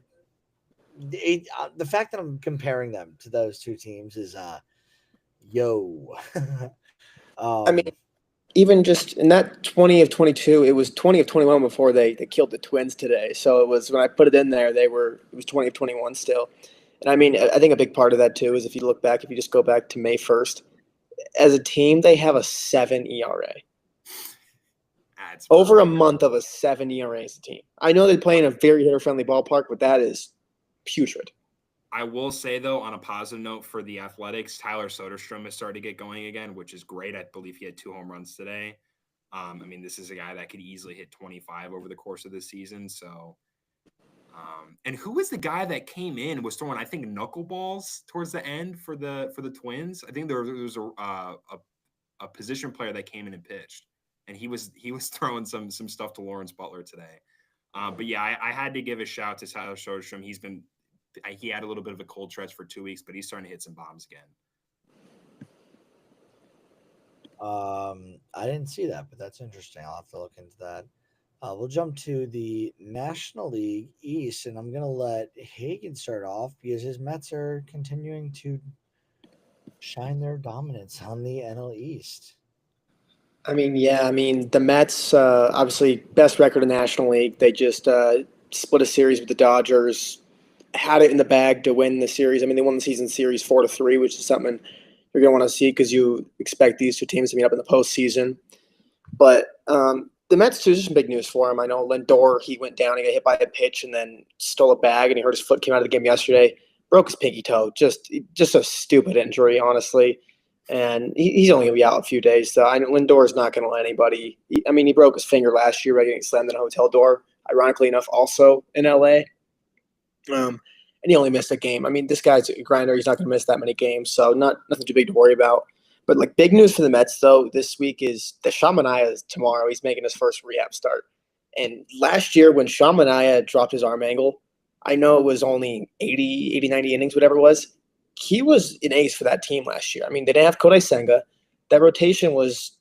S2: the fact that I'm comparing them to those two teams is yo.
S1: I mean, even just in that 20 of 22, it was 20 of 21 before they killed the Twins today. So it was when I put it in there, it was 20 of 21 still. And I mean, I think a big part of that too is if you just go back to May 1st, as a team, they have a 7 ERA.
S3: That's
S1: Over a month of a 7 ERA as a team. I know they play in a very hitter-friendly ballpark, but that is putrid.
S3: I will say, though, on a positive note for the Athletics, Tyler Soderstrom has started to get going again, which is great. I believe he had 2 home runs today. I mean, this is a guy that could easily hit 25 over the course of the season. So, and who was the guy that came in was throwing, I think, knuckleballs towards the end for the Twins? I think there was a position player that came in and pitched, and he was throwing some stuff to Lawrence Butler today. But yeah, I had to give a shout to Tyler Soderstrom. He had a little bit of a cold stretch for 2 weeks, but he's starting to hit some bombs again.
S2: I didn't see that, but that's interesting. I'll have to look into that. We'll jump to the National League East, and I'm going to let Hagen start off because his Mets are continuing to shine their dominance on the NL East.
S1: I mean, the Mets, obviously, best record in the National League. They just split a series with the Dodgers, had it in the bag to win the series. I mean, they won the season series 4-3, which is something you're going to want to see because you expect these two teams to meet up in the postseason. But the Mets, too, is just some big news for him. I know Lindor, he went down, he got hit by a pitch and then stole a bag, and he hurt his foot, came out of the game yesterday, broke his pinky toe. Just a stupid injury, honestly. And he's only going to be out a few days. So I know Lindor is not going to let anybody – he broke his finger last year by getting slammed in a hotel door, ironically enough, also in L.A. And he only missed a game. I mean, this guy's a grinder. He's not going to miss that many games, so nothing too big to worry about. But, big news for the Mets, though, this week is that Sean Manaea is tomorrow. He's making his first rehab start. And last year when Sean Manaea dropped his arm angle, I know it was only 80, 90 innings, whatever it was. He was an ace for that team last year. I mean, they didn't have Kodai Senga. That rotation was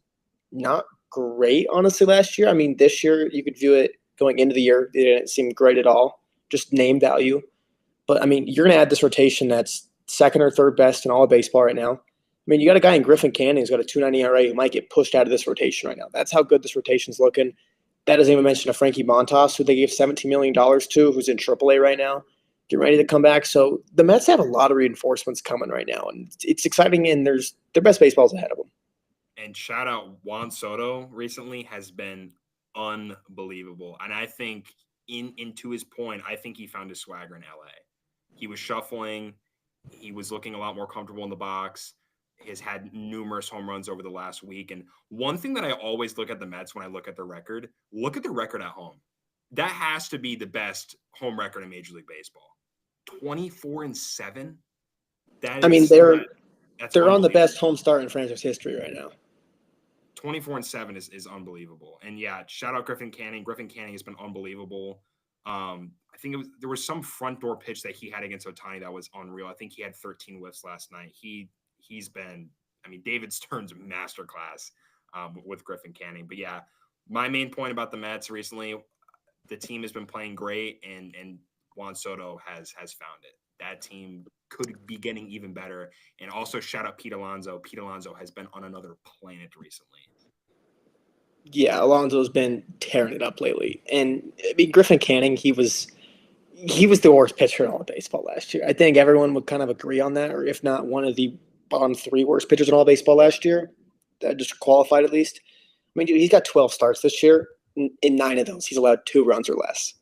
S1: not great, honestly, last year. I mean, this year you could view it going into the year. It didn't seem great at all, just name value. But, I mean, you're going to add this rotation that's second or third best in all of baseball right now. I mean, you got a guy in Griffin Canning who's got a 2.90 ERA who might get pushed out of this rotation right now. That's how good this rotation's looking. That doesn't even mention a Frankie Montas, who they gave $17 million to, who's in AAA right now, getting ready to come back. So the Mets have a lot of reinforcements coming right now, and it's exciting, and their best baseball's ahead of them.
S3: And shout out Juan Soto recently has been unbelievable. And I think to his point, I think he found his swagger in LA. He was shuffling. He was looking a lot more comfortable in the box. Has had numerous home runs over the last week. And one thing that I always look at the Mets when I look at the record at home. That has to be the best home record in Major League Baseball. 24-7.
S1: They're on the best home start in franchise history right now.
S3: 24-7 is unbelievable. And yeah, shout out Griffin Canning. Griffin Canning has been unbelievable. I think there was some front door pitch that he had against Ohtani that was unreal. I think he had 13 whiffs last night. He's been, David Stern's masterclass with Griffin Canning. But yeah, my main point about the Mets recently, the team has been playing great, and Juan Soto has found it. That team could be getting even better. And also shout out Pete Alonso. Pete Alonso has been on another planet recently.
S1: Yeah, Alonso's been tearing it up lately. And Griffin Canning, he was the worst pitcher in all of baseball last year. I think everyone would kind of agree on that, or if not one of the bottom 3 worst pitchers in all baseball last year, just qualified at least. Dude, he's got 12 starts this year. In 9 of those, he's allowed 2 runs or less.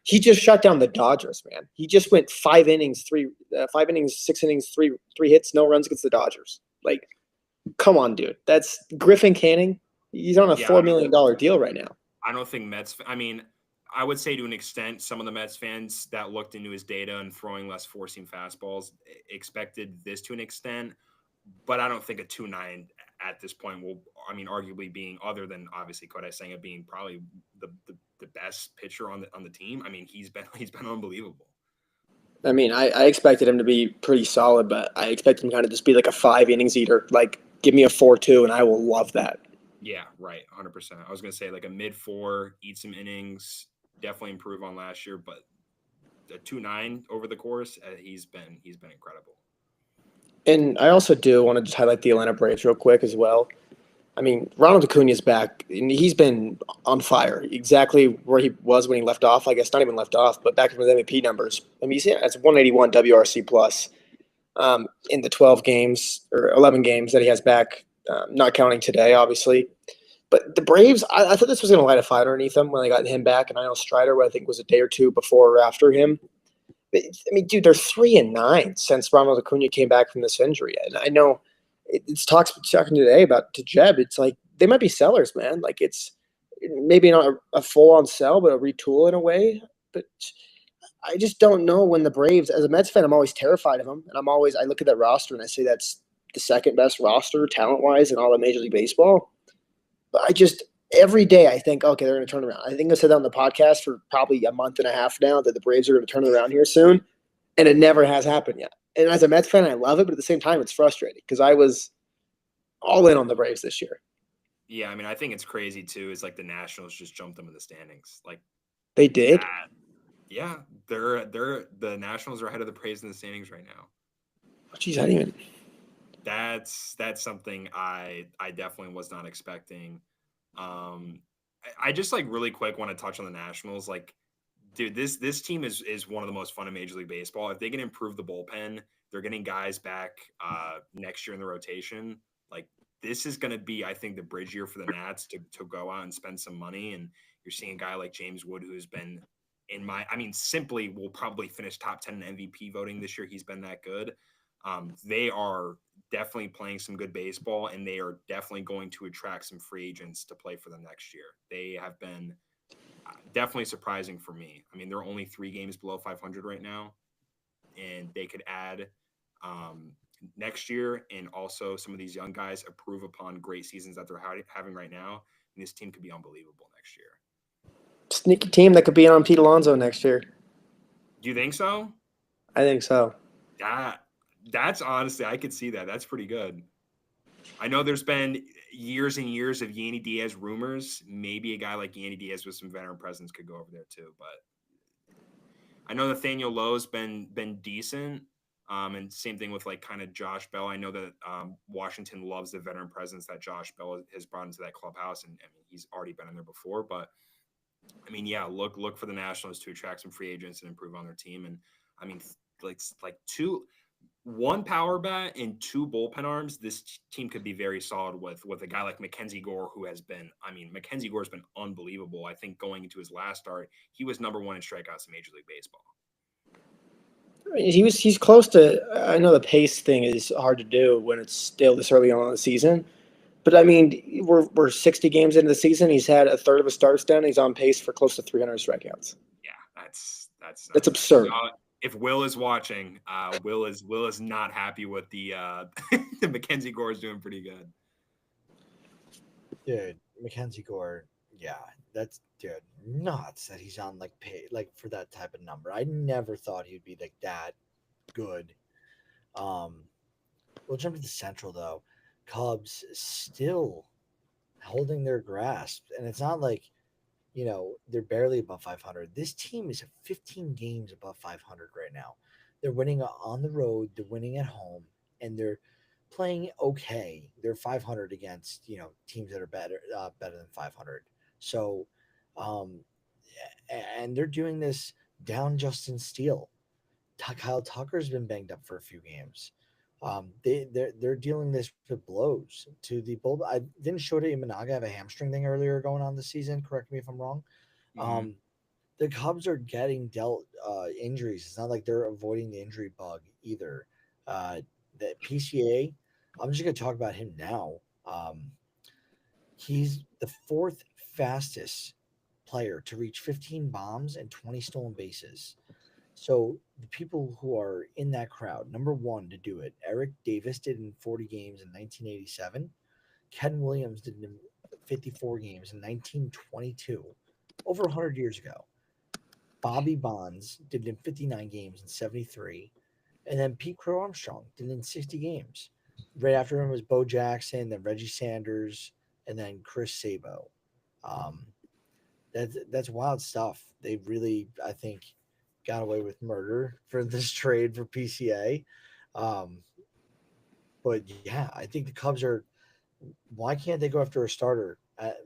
S1: He just shut down the Dodgers, man. He just went 5 innings, 6 innings, 3 hits, no runs against the Dodgers. Come on, dude. That's Griffin Canning. He's on a $4 million deal right now.
S3: I don't think Mets. I would say to an extent, some of the Mets fans that looked into his data and throwing less four-seam fastballs expected this to an extent, but I don't think a 2.9 at this point will, arguably being, other than obviously Kodai Senga being probably the best pitcher on the team. He's been unbelievable.
S1: I expected him to be pretty solid, but I expected him kind of just be like a 5 innings eater. Give me a 4-2, and I will love that.
S3: Yeah, right. 100%. I was going to say like a mid four, eat some innings, definitely improve on last year, but a 2.9 over the course, he's been incredible.
S1: And I also do want to just highlight the Atlanta Braves real quick as well. I mean, Ronald Acuna is back, and he's been on fire. Exactly where he was when he left off. I guess not even left off, but back with MVP numbers. I mean, that's 181 WRC plus in the 12 games or 11 games that he has back, not counting today, obviously. But the Braves, I thought this was going to light a fire underneath them when they got him back, and I know Strider, I think, was a day or two before or after him. I mean, dude, they're 3-9 since Ronald Acuna came back from this injury, and I know it's talking today about to Jeb. It's like they might be sellers, man. Like it's maybe not a full on sell, but a retool in a way. But I just don't know when the Braves. As a Mets fan, I'm always terrified of them, and I look at that roster and I say that's the second best roster talent wise in all of Major League Baseball. But I just every day I think, okay, they're going to turn around. I think I said that on the podcast for probably a month and a half now that the Braves are going to turn it around here soon, and it never has happened yet. And as a Mets fan, I love it, but at the same time, it's frustrating because I was all in on the Braves this year.
S3: Yeah, I mean, I think it's crazy too. Is like the Nationals just jumped them in the standings. Like
S1: They did.
S3: that. Yeah, they're the Nationals are ahead of the Braves in the standings right now.
S1: Oh, geez, I didn't even.
S3: That's something I definitely was not expecting. I just like really quick want to touch on the Nationals. Like, dude, this team is one of the most fun in Major League Baseball. If they can improve the bullpen, they're getting guys back next year in the rotation. Like, this is going to be, I think, the bridge year for the Nats to go out and spend some money. And you're seeing a guy like James Wood, who's been simply will probably finish top 10 in MVP voting this year. He's been that good. They are definitely playing some good baseball, and they are definitely going to attract some free agents to play for them next year. They have been definitely surprising for me. I mean, they're only 3 games below 500 right now, and they could add next year, and also some of these young guys improve upon great seasons that they're having right now, and this team could be unbelievable next year.
S1: Sneaky team that could be on Pete Alonso next year.
S3: Do you think so?
S1: I think so.
S3: That's honestly, I could see that. That's pretty good. I know there's been years and years of Yandy Diaz rumors. Maybe a guy like Yandy Diaz with some veteran presence could go over there too. But I know Nathaniel Lowe's been decent. And same thing with like kind of Josh Bell. I know that Washington loves the veteran presence that Josh Bell has brought into that clubhouse, and I mean he's already been in there before. But I mean, yeah, look for the Nationals to attract some free agents and improve on their team. And I mean, like one power bat and 2 bullpen arms, this team could be very solid with a guy like Mackenzie Gore, who has been, Mackenzie Gore has been unbelievable. I think going into his last start, he was number 1 in strikeouts in Major League Baseball.
S1: I mean, he's close to. I know the pace thing is hard to do when it's still this early on in the season, but I mean, we're 60 games into the season. He's had a third of his starts done. He's on pace for close to 300 strikeouts.
S3: Yeah,
S1: that's absurd.
S3: If Will is watching, Will is not happy with the the Mackenzie Gore is doing pretty good.
S2: Dude, Mackenzie Gore, yeah, that's nuts that he's on like pay like for that type of number. I never thought he'd be like that good. We'll jump to the Central though. Cubs still holding their grasp, and it's not like they're barely above 500. This team is 15 games above 500 right now. They're winning on the road, they're winning at home, and they're playing okay. They're 500 against teams that are better than 500. So, and they're doing this down Justin Steele. Kyle Tucker's been banged up for a few games. They're dealing this with blows to the bull. I didn't Shota Imanaga have a hamstring thing earlier going on this season. Correct me if I'm wrong.
S3: Mm-hmm.
S2: The Cubs are getting dealt injuries. It's not like they're avoiding the injury bug either. The PCA, I'm just going to talk about him now. He's the 4th fastest player to reach 15 bombs and 20 stolen bases. So the people who are in that crowd, number 1 to do it, Eric Davis did in 40 games in 1987. Ken Williams did in 54 games in 1922, over 100 years ago. Bobby Bonds did it in 59 games in 73. And then Pete Crow Armstrong did it in 60 games. Right after him was Bo Jackson, then Reggie Sanders, and then Chris Sabo. Um, that's wild stuff. They really, I think, got away with murder for this trade for PCA. Um, but yeah, I think the Cubs are. Why can't they go after a starter?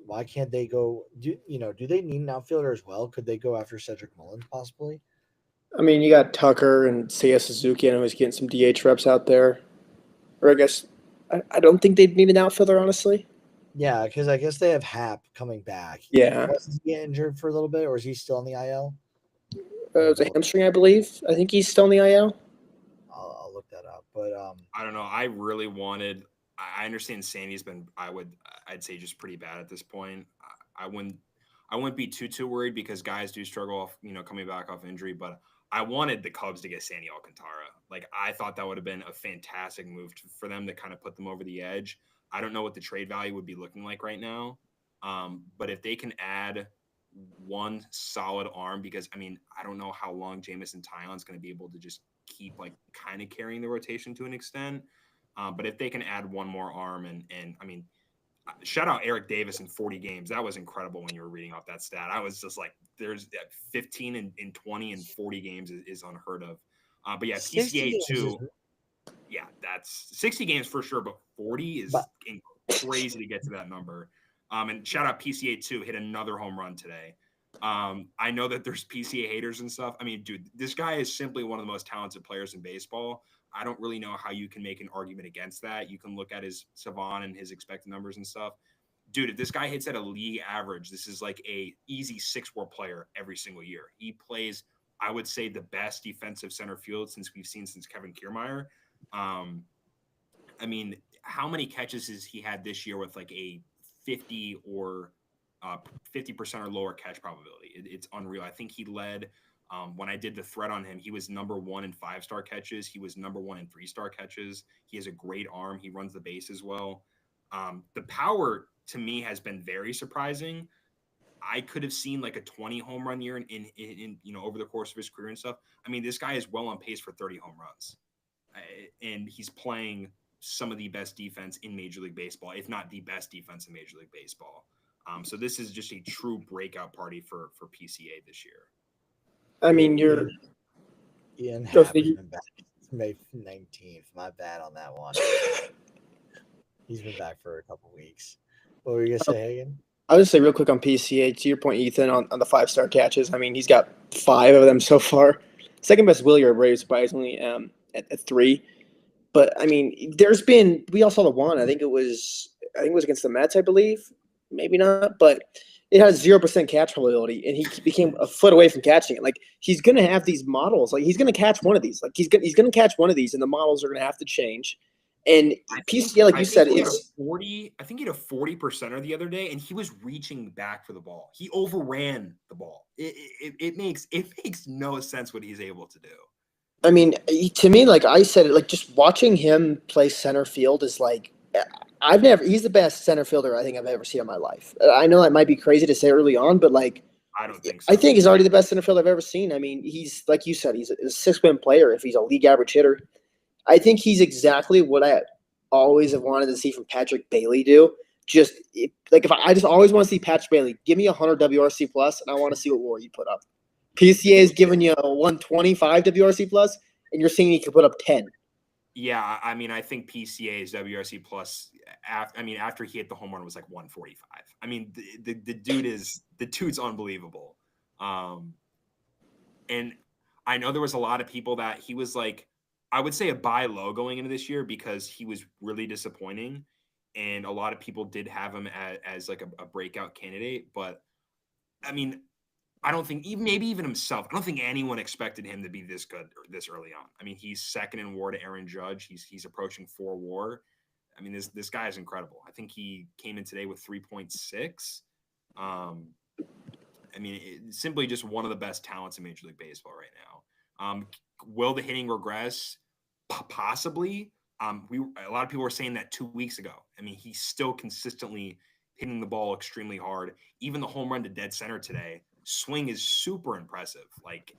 S2: Why can't they go? Do they need an outfielder as well? Could they go after Cedric Mullins possibly?
S1: I mean, you got Tucker and Seiya Suzuki. I know he's getting some DH reps out there. Or I guess I don't think they'd need an outfielder, honestly.
S2: Yeah, because I guess they have Hap coming back.
S1: Yeah.
S2: Was he injured for a little bit, or is he still on the IL?
S1: It was a hamstring, I believe. I think he's still in the IL.
S2: I'll look that up. But
S3: I don't know. I really wanted. I understand Sandy's been. I'd say just pretty bad at this point. I wouldn't. I wouldn't be too worried because guys do struggle off, coming back off injury. But I wanted the Cubs to get Sandy Alcantara. Like I thought that would have been a fantastic move for them to kind of put them over the edge. I don't know what the trade value would be looking like right now, but if they can add one solid arm, because I mean I don't know how long Jamison Tyon's going to be able to just keep like kind of carrying the rotation to an extent. But if they can add one more arm and I mean, shout out Eric Davis in 40 games. That was incredible when you were reading off that stat. I was just like, there's 15 and 20 and 40 games is unheard of. But yeah, PCA too. Yeah, that's 60 games for sure, but 40 is crazy to get to that number. And shout out PCA too, hit another home run today. I know that there's PCA haters and stuff. I mean, dude, this guy is simply one of the most talented players in baseball. I don't really know how you can make an argument against that. You can look at his Savant and his expected numbers and stuff. Dude, if this guy hits at a league average, this is like a easy 6-WAR player every single year. He plays, I would say, the best defensive center field since Kevin Kiermaier. I mean, how many catches has he had this year with like a 50 or 50% or lower catch probability? It's unreal. I think he led when I did the thread on him, he was number 1 in 5-star catches. He was number 1 in 3-star catches. He has a great arm. He runs the base as well. The power to me has been very surprising. I could have seen like a 20 home run year in over the course of his career and stuff. I mean, this guy is well on pace for 30 home runs, and he's playing some of the best defense in Major League Baseball, if not the best defense in Major League Baseball. So this is just a true breakout party for PCA this year.
S1: I mean, you're
S2: Ian Happ has been back May 19th. My bad on that one. He's been back for a couple weeks. What were you gonna say, Hagen?
S1: I'll just say real quick on PCA, to your point, Ethan, on the 5-star catches. I mean, he's got 5 of them so far. Second best Willie Abreu, surprisingly, at 3. But I mean, we all saw the one. I think it was against the Mets, I believe. Maybe not, but it has 0% catch probability, and he became a foot away from catching it. Like he's gonna have these models. Like he's gonna catch one of these. Like he's gonna catch one of these, and the models are gonna have to change. And PCA, like you said, it's
S3: 40. I think he had a 40%er the other day, and he was reaching back for the ball. He overran the ball. It makes no sense what he's able to do.
S1: I mean, to me, like I said, like just watching him play center field is like he's the best center fielder I think I've ever seen in my life. I know that might be crazy to say early on, but like
S3: I don't think so.
S1: I think he's already the best center fielder I've ever seen. I mean, he's like you said, he's a 6-win player if he's a league average hitter. I think he's exactly what I always have wanted to see from Patrick Bailey do. I just always want to see Patrick Bailey. Give me 100 WRC plus, and I want to see what WAR you put up. PCA is giving you a 125 WRC plus, and you're saying he could put up 10.
S3: Yeah, I mean, I think PCA's WRC plus. After he hit the home run, was like 145. I mean, the dude's unbelievable. And I know there was a lot of people that he was like, I would say a buy low going into this year because he was really disappointing, and a lot of people did have him as like a breakout candidate. But I mean, I don't think maybe even himself. I don't think anyone expected him to be this good this early on. I mean, he's second in WAR to Aaron Judge. He's approaching 4 WAR. I mean, this guy is incredible. I think he came in today with 3.6. I mean, it's simply just one of the best talents in Major League Baseball right now. Will the hitting regress? Possibly. A lot of people were saying that 2 weeks ago. I mean, he's still consistently hitting the ball extremely hard. Even the home run to dead center today, swing is super impressive. Like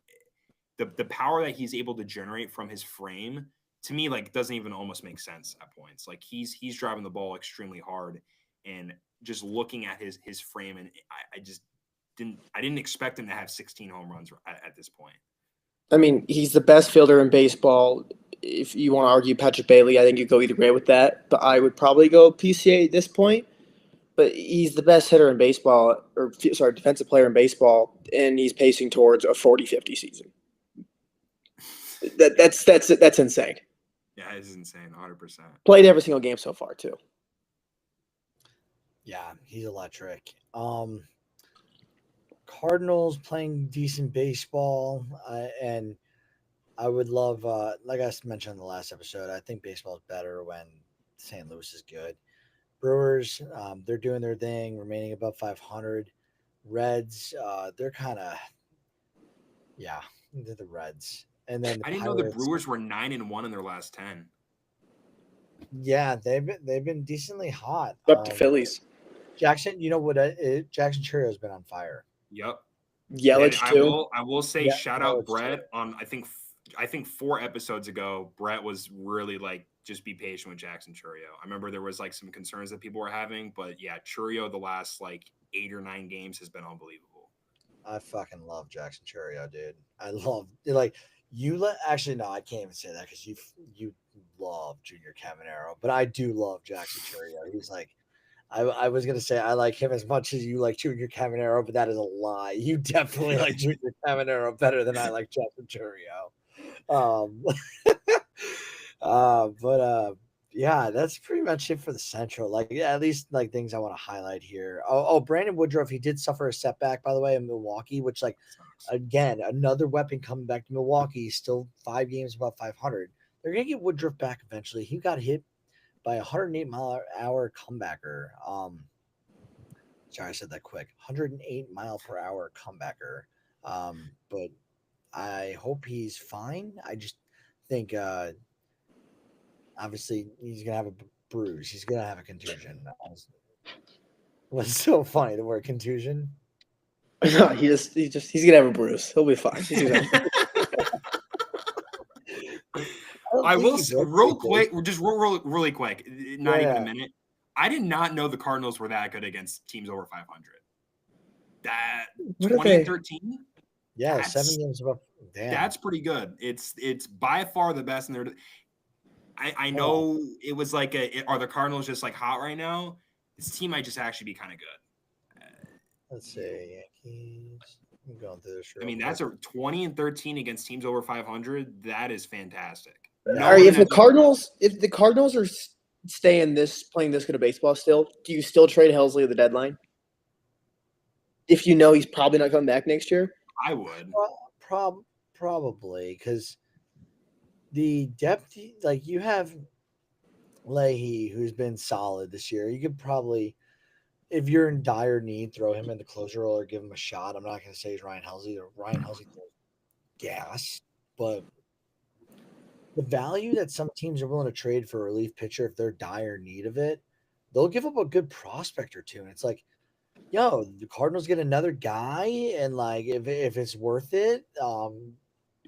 S3: the power that he's able to generate from his frame, to me, like doesn't even almost make sense at points. Like he's driving the ball extremely hard. And just looking at his frame, and I just didn't expect him to have 16 home runs at this point.
S1: I mean, he's the best fielder in baseball. If you want to argue Patrick Bailey, I think you go either way with that. But I would probably go PCA at this point. But he's the best hitter in baseball, defensive player in baseball, and he's pacing towards a 40-50 season. That's insane.
S3: Yeah, it's insane, 100%.
S1: Played every single game so far too.
S2: Yeah, he's electric. Cardinals playing decent baseball, and I would love, like I mentioned in the last episode, I think baseball is better when St. Louis is good. Brewers, they're doing their thing, remaining above 500. Reds, they're kind of, they're the Reds. And then
S3: I didn't know the Brewers were 9-1 in their last 10.
S2: Yeah, they've been decently hot.
S1: Up to Phillies.
S2: Jackson, you know what? Jackson Chourio has been on fire.
S3: Yep.
S1: Yelich too.
S3: I will say,
S2: Yeah,
S3: shout out
S2: Yelich
S3: Brett
S2: too.
S3: on I think 4 episodes ago. Brett was really like, just be patient with Jackson Chourio. I remember there was like some concerns that people were having, but yeah, Chourio the last like 8 or 9 games has been unbelievable.
S2: I fucking love Jackson Chourio, dude. I love like actually no, I can't even say that because you love Junior Caminero, but I do love Jackson Chourio. He's like, I was gonna say I like him as much as you like Junior Caminero, but that is a lie. You definitely like Junior Caminero better than I like Jackson Chourio. Yeah, that's pretty much it for the Central. Like, yeah, at least like things I want to highlight here. Oh, Brandon Woodruff, he did suffer a setback, by the way, in Milwaukee, which like again, another weapon coming back to Milwaukee, still 5 games above 500. They're gonna get Woodruff back eventually. He got hit by a 108-mile-per-hour comebacker. Sorry, I said that quick. 108-mile-per-hour comebacker. But I hope he's fine. I just think obviously he's gonna have a bruise. He's gonna have a contusion. What's so funny? The word contusion.
S1: No, he's gonna have a bruise. He'll be fine.
S3: I will say real quick, just really quick, not even a minute. I did not know the Cardinals were that good against teams over 500. That 2013?
S2: Yeah, 7 games above. Damn.
S3: That's pretty good. It's by far the best. And I know it was like are the Cardinals just like hot right now? This team might just actually be kind of good.
S2: Let's see, Yankees. I'm going through this.
S3: I mean, that's a 20-13 against teams over 500. That is fantastic.
S1: If the Cardinals are playing this good of baseball still, do you still trade Helsley at the deadline? If you know he's probably not coming back next year?
S3: I would.
S2: Probably, because the depth, like you have Leahy, who's been solid this year. You could probably, if you're in dire need, throw him in the closer role or give him a shot. I'm not going to say he's Ryan Helsley. Ryan Helsley gas, but the value that some teams are willing to trade for a relief pitcher if they're dire need of it, they'll give up a good prospect or two. And it's like, yo, the Cardinals get another guy, and like if it's worth it,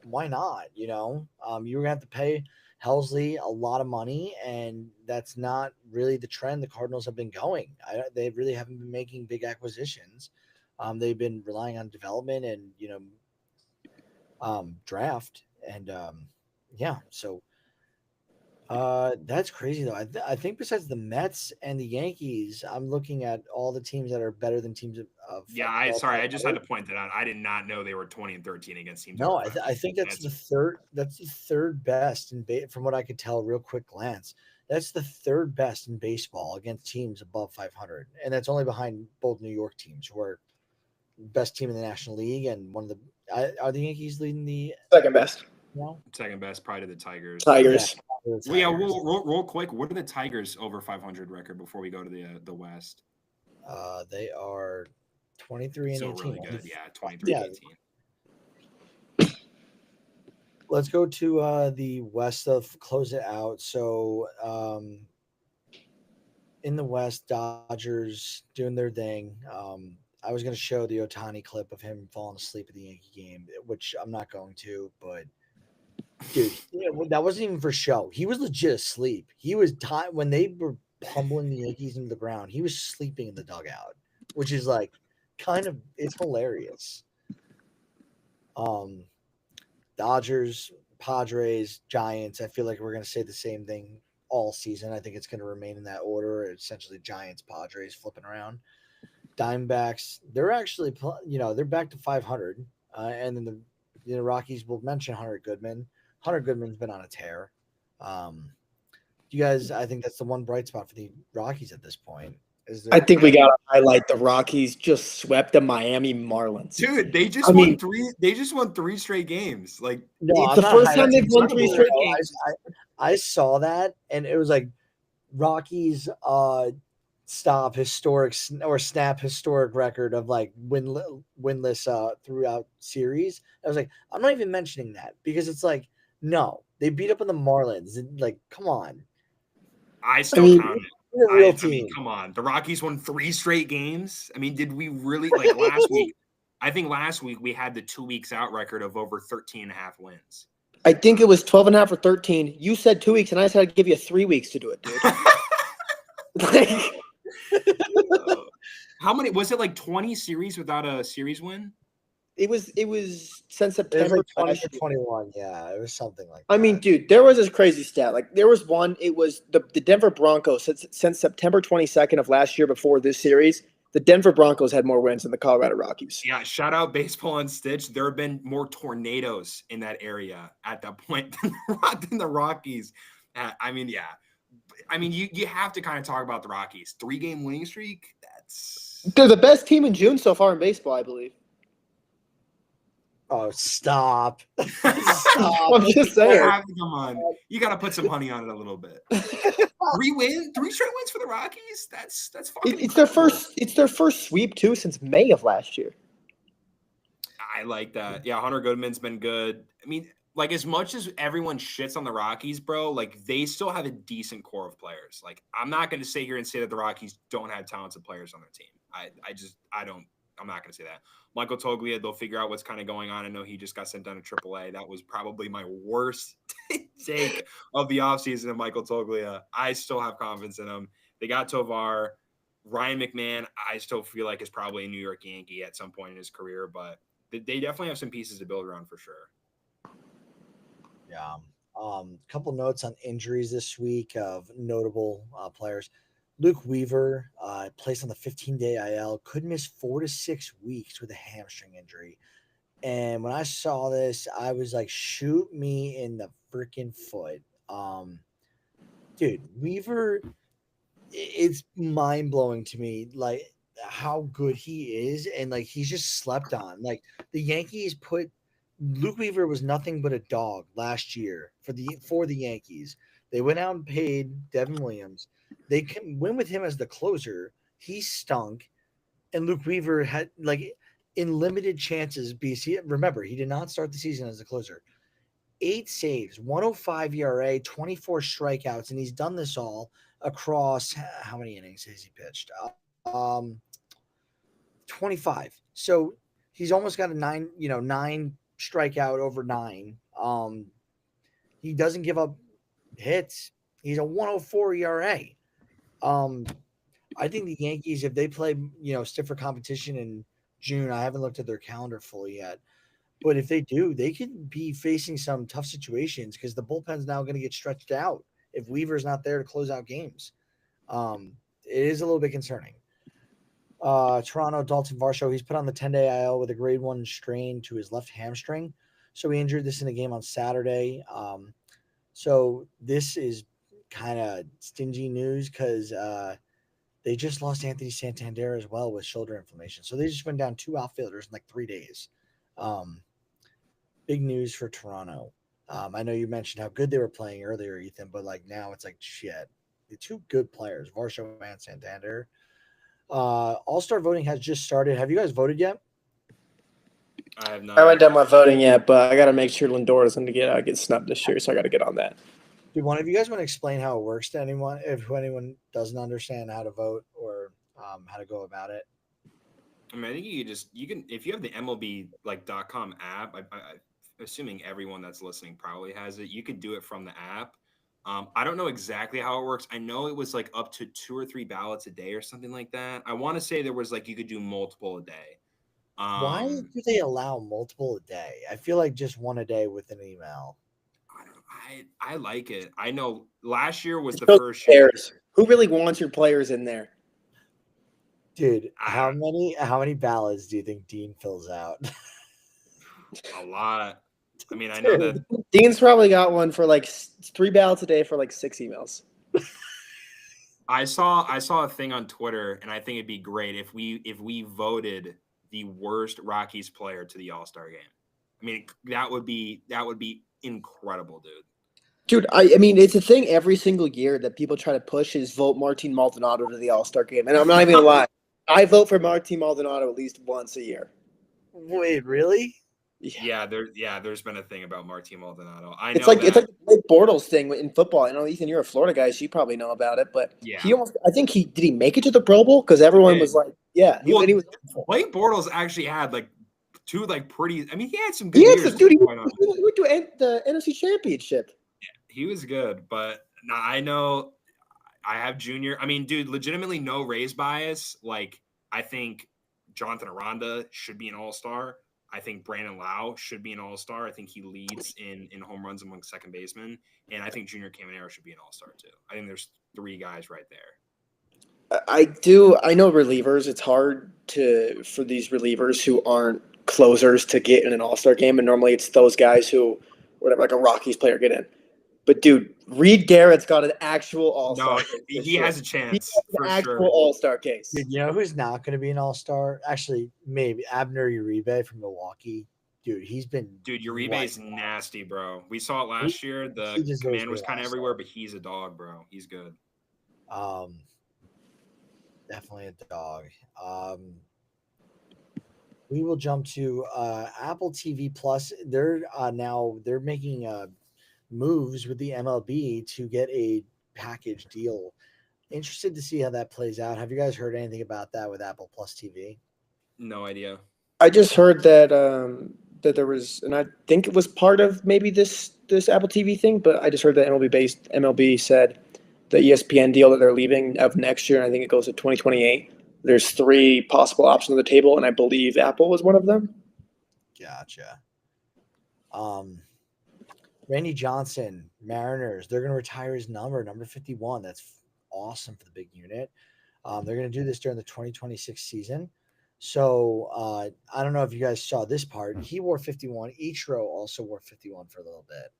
S2: why not? You know, you're gonna have to pay Helsley a lot of money, and that's not really the trend the Cardinals have been going. They really haven't been making big acquisitions. They've been relying on development and draft, and so that's crazy though. I think besides the Mets and the Yankees, I'm looking at all the teams that are better than teams of.
S3: I just had to point that out. I did not know they were 20-13 against teams.
S2: No, I think that's the third. That's the third best from what I could tell. Real quick glance, that's the third best in baseball against teams above 500, and that's only behind both New York teams, who are best team in the National League, and one of the are the Yankees leading the
S1: second best.
S2: No,
S3: second best, probably to the Tigers.
S2: Yeah,
S3: real quick. What are the Tigers over 500 record before we go to the West?
S2: They are 23 and 18.
S3: Really good. Yeah, 23 and 18.
S2: Let's go to the West of close it out. So in the West, Dodgers doing their thing. I was going to show the Ohtani clip of him falling asleep at the Yankee game, which I'm not going to, but dude, that wasn't even for show. He was legit asleep. He was when they were pummeling the Yankees into the ground. He was sleeping in the dugout, which is like it's hilarious. Dodgers, Padres, Giants. I feel like we're going to say the same thing all season. I think it's going to remain in that order. Essentially, Giants, Padres flipping around. Diamondbacks, they're actually, they're back to 500. And then the Rockies will mention Hunter Goodman. Hunter Goodman's been on a tear. You guys, I think that's the one bright spot for the Rockies at this point.
S1: I think we got to highlight the Rockies just swept the Miami Marlins.
S3: Dude, they just won three. They just won 3 straight games. Like,
S2: no,
S1: it's the first time they've won 3 straight games.
S2: I saw that, and it was like Rockies snap historic record of like winless throughout series. I was like, I'm not even mentioning that because it's like, no, they beat up on the Marlins. Like, come on.
S3: I still count it.
S2: Real team.
S3: I mean, come on. The Rockies won 3 straight games. I mean, did we really like last week? I think last week we had the 2 weeks out record of over 13.5 wins.
S1: I think it was 12.5 or 13. You said 2 weeks, and I said I'd give you 3 weeks to do it, dude.
S3: How many was it? Like 20 series without a series win?
S1: It was since September.
S2: It was like 20 or 21. Yeah, it was something like that.
S1: I mean, dude, there was this crazy stat. Like, there was one. It was the Denver Broncos since September 22nd of last year before this series. The Denver Broncos had more wins than the Colorado Rockies.
S3: Yeah, shout out Baseball Unstitched. There have been more tornadoes in that area at that point than the Rockies. I mean, yeah. I mean, you have to kind of talk about the Rockies. 3-game winning streak.
S1: They're the best team in June so far in baseball, I believe.
S2: Oh, stop.
S1: I'm just saying.
S3: Come on. You got to put some honey on it a little bit. 3 straight wins for the Rockies? That's fucking
S1: It's their first sweep too since May of last year.
S3: I like that. Yeah, Hunter Goodman's been good. I mean, like, as much as everyone shits on the Rockies, bro, like, they still have a decent core of players. Like, I'm not going to sit here and say that the Rockies don't have talented players on their team. I'm not going to say that. Michael Toglia, they'll figure out what's kind of going on. I know he just got sent down to AAA. That was probably my worst take of the offseason of Michael Toglia. I still have confidence in him. They got Tovar. Ryan McMahon, I still feel like is probably a New York Yankee at some point in his career, but they definitely have some pieces to build around for sure.
S2: Yeah. A couple notes on injuries this week of notable players. Luke Weaver placed on the 15-day IL, could miss 4 to 6 weeks with a hamstring injury. And when I saw this, I was like, shoot me in the freaking foot. Dude, Weaver, it's mind-blowing to me, like, how good he is. And, like, he's just slept on. Like, the Yankees put Luke Weaver was nothing but a dog last year for the Yankees. They went out and paid Devin Williams. They can win with him as the closer. He stunk, and Luke Weaver had, like, in limited chances. Remember, he did not start the season as a closer. 8 saves, 105 ERA, 24 strikeouts, and he's done this all across how many innings has he pitched? 25. So he's almost got a 9 strikeout over 9. He doesn't give up hits. He's a 104 ERA. I think the Yankees, if they play, stiffer competition in June, I haven't looked at their calendar fully yet, but if they do, they could be facing some tough situations because the bullpen's now going to get stretched out if Weaver's not there to close out games. It is a little bit concerning. Toronto, Dalton Varsho, he's put on the 10-day IL with a grade 1 strain to his left hamstring. So he injured this in a game on Saturday. So this is kind of stingy news because they just lost Anthony Santander as well with shoulder inflammation. So they just went down 2 outfielders in like 3 days. Big news for Toronto. I know you mentioned how good they were playing earlier, Ethan, but like now it's like shit. The 2 good players, Varsho and Santander. All-star voting has just started. Have you guys voted yet?
S3: I have not.
S1: I haven't done my voting yet, but I got to make sure Lindor doesn't get snubbed this year, so I got to get on that.
S2: Do one of you guys want to explain how it works to anyone, if anyone doesn't understand how to vote or how to go about it?
S3: I mean, I think you can if you have the MLB .com app. I assuming everyone that's listening probably has it. You could do it from the app. I don't know exactly how it works. I know it was like up to 2 or 3 ballots a day or something like that. I want to say there was like you could do multiple a day.
S2: Why do they allow multiple a day? I feel like just one a day with an email.
S3: I don't know. I like it. I know last year was
S1: It
S3: the
S1: shows
S3: first year.
S1: players. Who really wants your players in there?
S2: Dude,
S3: I
S2: how
S3: don't-
S2: many ballots do you think Dean fills out?
S3: A lot. I mean, I know that
S1: Dean's probably got one for like 3 ballots a day for like 6 emails.
S3: I saw a thing on Twitter, and I think it'd be great if we voted the worst Rockies player to the All-Star game. I mean, that would be incredible, dude.
S1: Dude, I mean, it's a thing every single year that people try to push is vote Martin Maldonado to the All-Star game. And I'm not even gonna lie. I vote for Martin Maldonado at least once a year.
S2: Wait, really?
S3: Yeah, there's been a thing about Martin Maldonado. I
S1: It's
S3: know
S1: like
S3: that.
S1: it's like the Blake Bortles thing in football. I know, Ethan, you're a Florida guy, so you probably know about it. But
S3: Yeah.
S1: he almost, I think he make it to the Pro Bowl because everyone
S3: did.
S1: was like, yeah,
S3: Well,
S1: and he was.
S3: Blake Bortles actually had like 2 like pretty. I mean, he had some good
S1: He had
S3: years.
S1: some, dude. He
S3: going on.
S1: went to the NFC Championship.
S3: He was good, but now I know I have Junior. I mean, dude, legitimately no race bias. Like, I think Jonathan Aranda should be an all-star. I think Brandon Lau should be an all-star. I think he leads in home runs among second basemen. And I think Junior Caminero should be an all-star too. I think there's 3 guys right there.
S1: I know relievers. It's hard for these relievers who aren't closers to get in an All-Star game, and normally it's those guys who, whatever, like a Rockies player, get in. But dude, Reed Garrett's got an actual All-Star.
S3: No,
S1: case for
S3: he
S1: sure.
S3: has a
S1: He
S3: chance
S1: has
S3: for
S1: an actual
S3: sure.
S1: All-Star case.
S2: Dude, you know who's not going to be an all-star? Actually, maybe Abner Uribe from Milwaukee. Dude, he's been.
S3: Dude, Uribe's nasty, bro. We saw it last year.
S2: he
S3: The
S2: deserves
S3: command
S2: to be
S3: was
S2: an
S3: kind of
S2: all-star.
S3: everywhere, but he's a dog, bro. He's good.
S2: Definitely a dog. We will jump to Apple TV Plus. They're making moves with the MLB to get a package deal. Interested to see how that plays out. Have you guys heard anything about that with Apple Plus TV?
S3: No idea.
S1: I just heard that that there was, and I think it was part of maybe this Apple TV thing, but I just heard that MLB said the ESPN deal that they're leaving of next year, and I think it goes to 2028. There's 3 possible options on the table, and I believe Apple was one of them.
S2: Gotcha. Randy Johnson, Mariners, they're going to retire his number 51. That's awesome for the big unit. They're going to do this during the 2026 season. So I don't know if you guys saw this part. He wore 51. Ichiro also wore 51 for a little bit.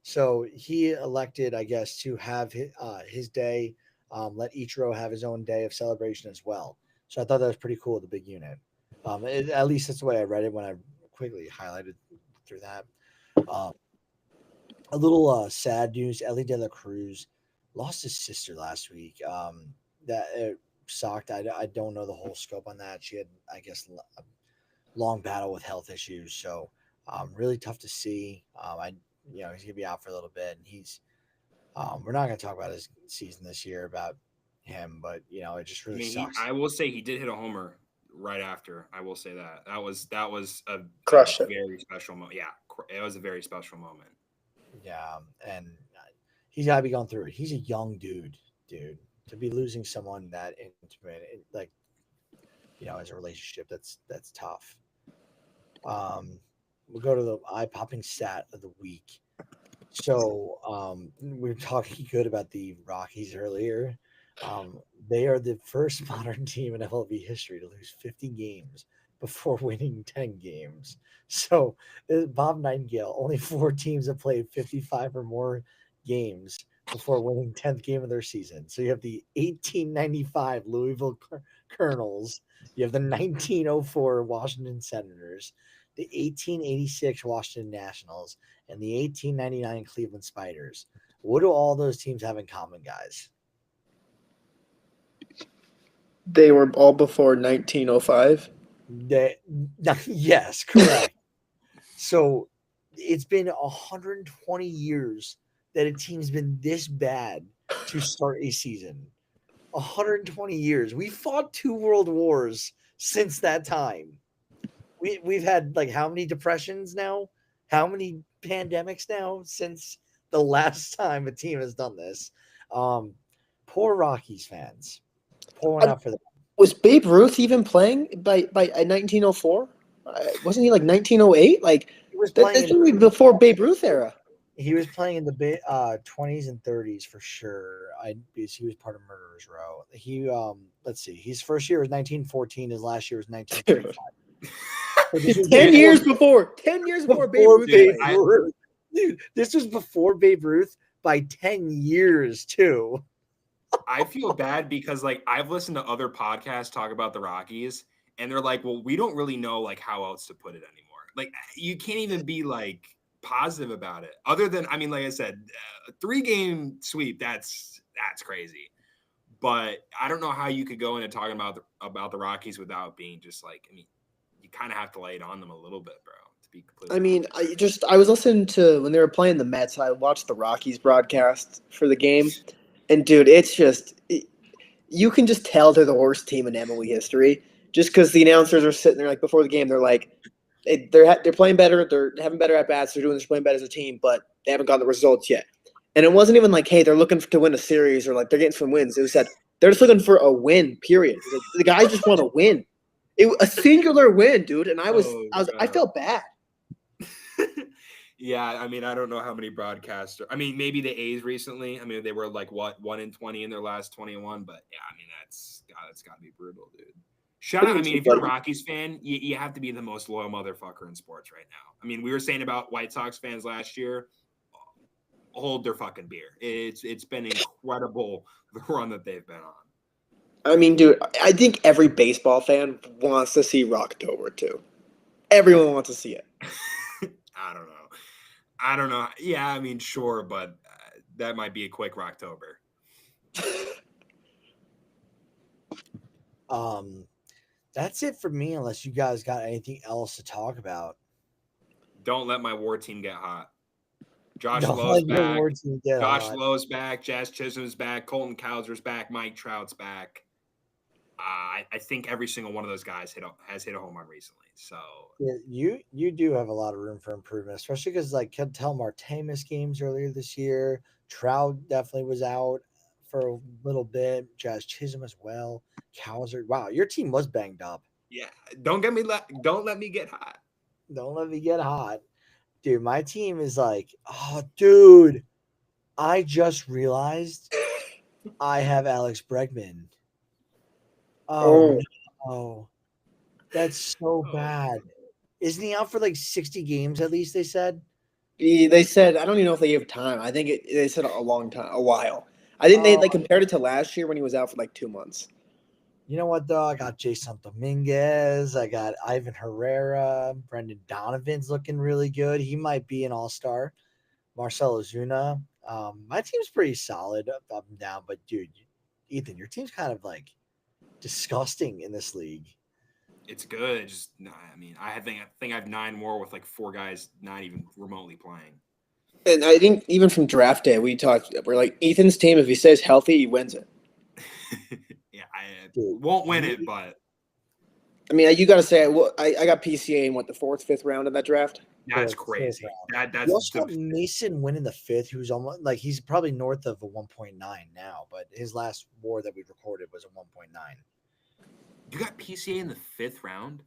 S2: So he elected, I guess, to have his day, let Ichiro have his own day of celebration as well. So I thought that was pretty cool, the big unit. At least that's the way I read it when I quickly highlighted through that. A little sad news. Ellie De La Cruz lost his sister last week. That it sucked. I don't know the whole scope on that. She had, I guess, a long battle with health issues. So really tough to see. He's gonna be out for a little bit, and he's. We're not gonna talk about his season this year about him, but it just really sucks.
S3: I will say he did hit a homer right after. I will say that was a very special moment. Yeah, it was a very special moment.
S2: Yeah, and he's got to be going through it. He's a young dude, to be losing someone that intimate, as a relationship, that's tough. We'll go to the eye-popping stat of the week. So we were talking good about the Rockies earlier. They are the first modern team in MLB history to lose 50 games before winning 10 games. So Bob Nightingale, only 4 teams have played 55 or more games before winning 10th game of their season. So you have the 1895 Louisville Colonels, you have the 1904 Washington Senators, the 1886 Washington Nationals, and the 1899 Cleveland Spiders. What do all those teams have in common, guys?
S1: They were all before 1905.
S2: Yes, correct. So it's been 120 years that a team's been this bad to start a season. 120 years. We fought 2 world wars since that time. We've had like how many depressions now? How many pandemics now since the last time a team has done this. Poor Rockies fans. Pour one out for them.
S1: Was Babe Ruth even playing by 1904? Wasn't he like 1908? Like
S2: He was
S1: that's
S2: playing.
S1: before Babe Ruth era.
S2: He was playing in the 20s and 30s for sure. Because he was part of Murderers Row. He let's see. His first year was 1914. His last year was 1935.
S1: 10 years before. 10 years before Babe Ruth.
S3: Dude,
S1: played.
S2: Dude, this was before Babe Ruth by 10 years too.
S3: I feel bad because like I've listened to other podcasts talk about the Rockies, and they're like, well, we don't really know like how else to put it anymore. Like you can't even be like positive about it. Other than, I mean, like I said, a 3-game sweep, that's crazy. But I don't know how you could go into talking about the Rockies without being just like, I mean, you kind of have to lay it on them a little bit, bro. To be completely
S1: I mean,
S3: honest.
S1: I was listening to when they were playing the Mets. I watched the Rockies broadcast for the game, and dude, it's just you can just tell they're the worst team in MLB history just because the announcers are sitting there like before the game. They're like, they're playing better. They're having better at bats. They're playing better as a team, but they haven't gotten the results yet. And it wasn't even like, hey, they're looking to win a series or like they're getting some wins. It was that they're just looking for a win. Period. Like, the guys just want to win. A singular win, dude. And I felt bad.
S3: Yeah, I mean, I don't know how many broadcasters. I mean, maybe the A's recently. I mean, they were like what 1-20 in their last 21. But yeah, I mean, that's got to be brutal, dude. Shout out. I mean, if you're a Rockies fan, you have to be the most loyal motherfucker in sports right now. I mean, we were saying about White Sox fans last year. Hold their fucking beer. It's been incredible the run that they've been on.
S1: I mean, dude, I think every baseball fan wants to see Rocktober too. Everyone wants to see it.
S3: I don't know. Yeah, I mean, sure, but that might be a quick Rocktober.
S2: That's it for me. Unless you guys got anything else to talk about.
S3: Don't let my war team get hot. Josh Lowe's back. Lowe's back. Jazz Chisholm's back. Colton Cowser's back. Mike Trout's back. I think every single one of those guys has hit a home run recently. So
S2: yeah, you do have a lot of room for improvement, especially because like Ketel Marte missed games earlier this year. Trout definitely was out for a little bit. Jazz Chisholm as well. Cowser. Wow, your team was banged up.
S3: Yeah, don't let me get hot.
S2: Don't let me get hot. Dude, my team is like, oh, dude, I just realized I have Alex Bregman. Oh, no. That's so bad. Isn't he out for like 60 games at least, they said?
S1: They said, I don't even know if they gave time. I think they said a long time, a while. I think they compared it to last year when he was out for like 2 months.
S2: You know what, though? I got Jason Dominguez. I got Ivan Herrera. Brendan Donovan's looking really good. He might be an all-star. Marcell Ozuna. My team's pretty solid up and down. But, dude, Ethan, your team's kind of like disgusting in this league.
S3: It's good. Just I mean, I think I have 9 more with like 4 guys not even remotely playing.
S1: And I think even from draft day, we're like, Ethan's team, if he stays healthy, he wins it.
S3: Yeah, I won't win it, but
S1: I mean, you got to say, I got PCA in the 4th, 5th round of that draft.
S3: That's crazy. That's
S2: you also got Mason Wynn in the 5th, who's almost like he's probably north of a 1.9 now, but his last WAR that we recorded was a 1.9.
S3: You got PCA in the 5th round?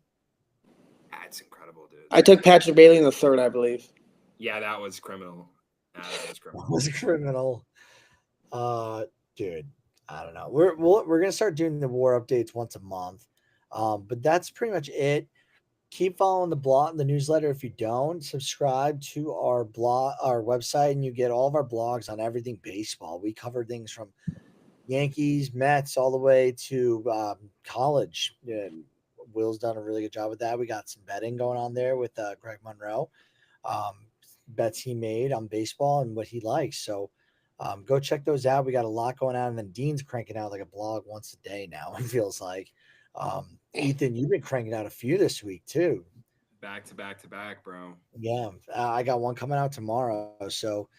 S3: That's incredible, dude.
S1: I took Patrick Bailey in the 3rd, I believe.
S3: Yeah, that was criminal. That
S2: was criminal. Dude, I don't know. We're gonna start doing the WAR updates once a month. But that's pretty much it. Keep following the newsletter. If you don't, subscribe to our website, and you get all of our blogs on everything baseball. We cover things from Yankees, Mets, all the way to college. Will's done a really good job with that. We got some betting going on there with Greg Monroe. Bets he made on baseball and what he likes. So go check those out. We got a lot going on. And then Dean's cranking out like a blog once a day now, it feels like. Ethan, you've been cranking out a few this week too.
S3: Back to back, bro.
S2: Yeah. I got one coming out tomorrow. So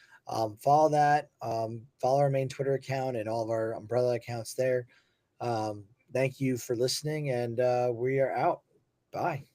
S2: follow that. Follow our main Twitter account and all of our umbrella accounts there. Thank you for listening, and we are out. Bye.